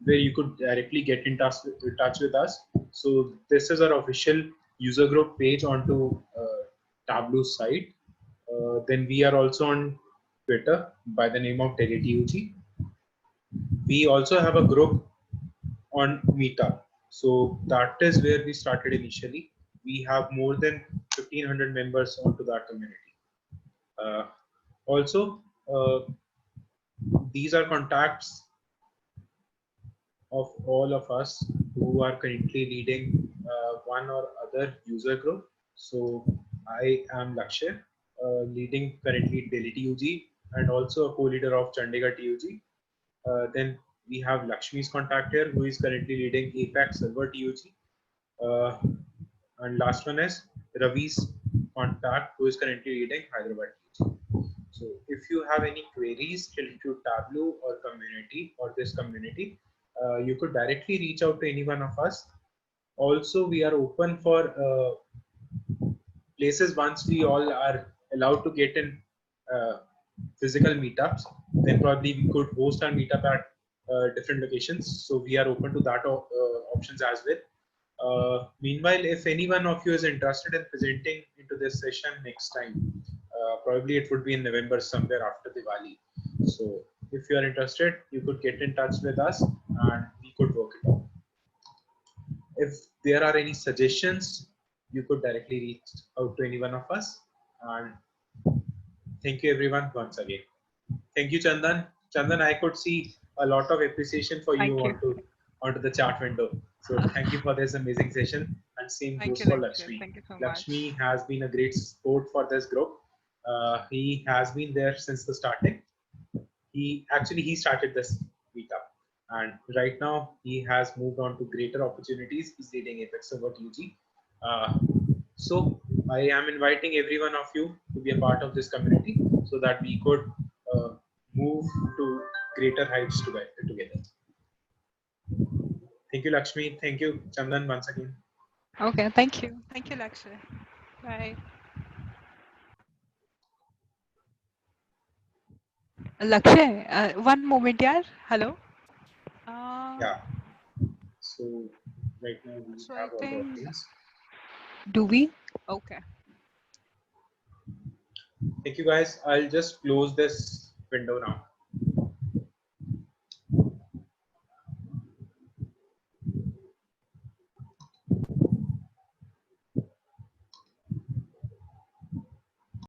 where you could directly get in touch with us. So this is our official user group page onto Tableau site. Then we are also on Twitter by the name of Tele2UG. We also have a group on Meetup. So that is where we started initially. We have more than 1,500 members onto that community. Also, these are contacts of all of us who are currently leading one or other user group. So I am Lakshya, leading currently Tele2UG and also a co-leader of Chandigarh TUG. Then we have Lakshmi's contact here, who is currently leading APAC Server TUG. And last one is Ravi's contact, who is currently leading Hyderabad PG. So if you have any queries related to Tableau or community or this community, you could directly reach out to any one of us. Also, we are open for places once we all are allowed to get in physical meetups, then probably we could host our meetup at different locations. So we are open to that options as well. Meanwhile, if any one of you is interested in presenting into this session next time, probably it would be in November somewhere after Diwali. So if you are interested, you could get in touch with us and we could work it out. If there are any suggestions, you could directly reach out to any one of us. And thank you everyone once again. Thank you, Chandan. Chandan, I could see a lot of appreciation for you, onto the chat window. So thank you for this amazing session. And same goes for Lakshmi. Thank you so Lakshmi much. has been a great support for this group. He has been there since the starting. He started this meetup, and right now he has moved on to greater opportunities. He's leading Apex Server UG. So I am inviting every one of you to be a part of this community so that we could move to greater heights together. Thank you, Lakshmi. Thank you, Chandan, once again. Okay, thank you. Thank you, Lakshmi. Bye. Lakshay, one moment, yaar. Hello. Yeah. So right now we So have I all the think, audience. do we? Okay. Thank you, guys. I'll just close this window now.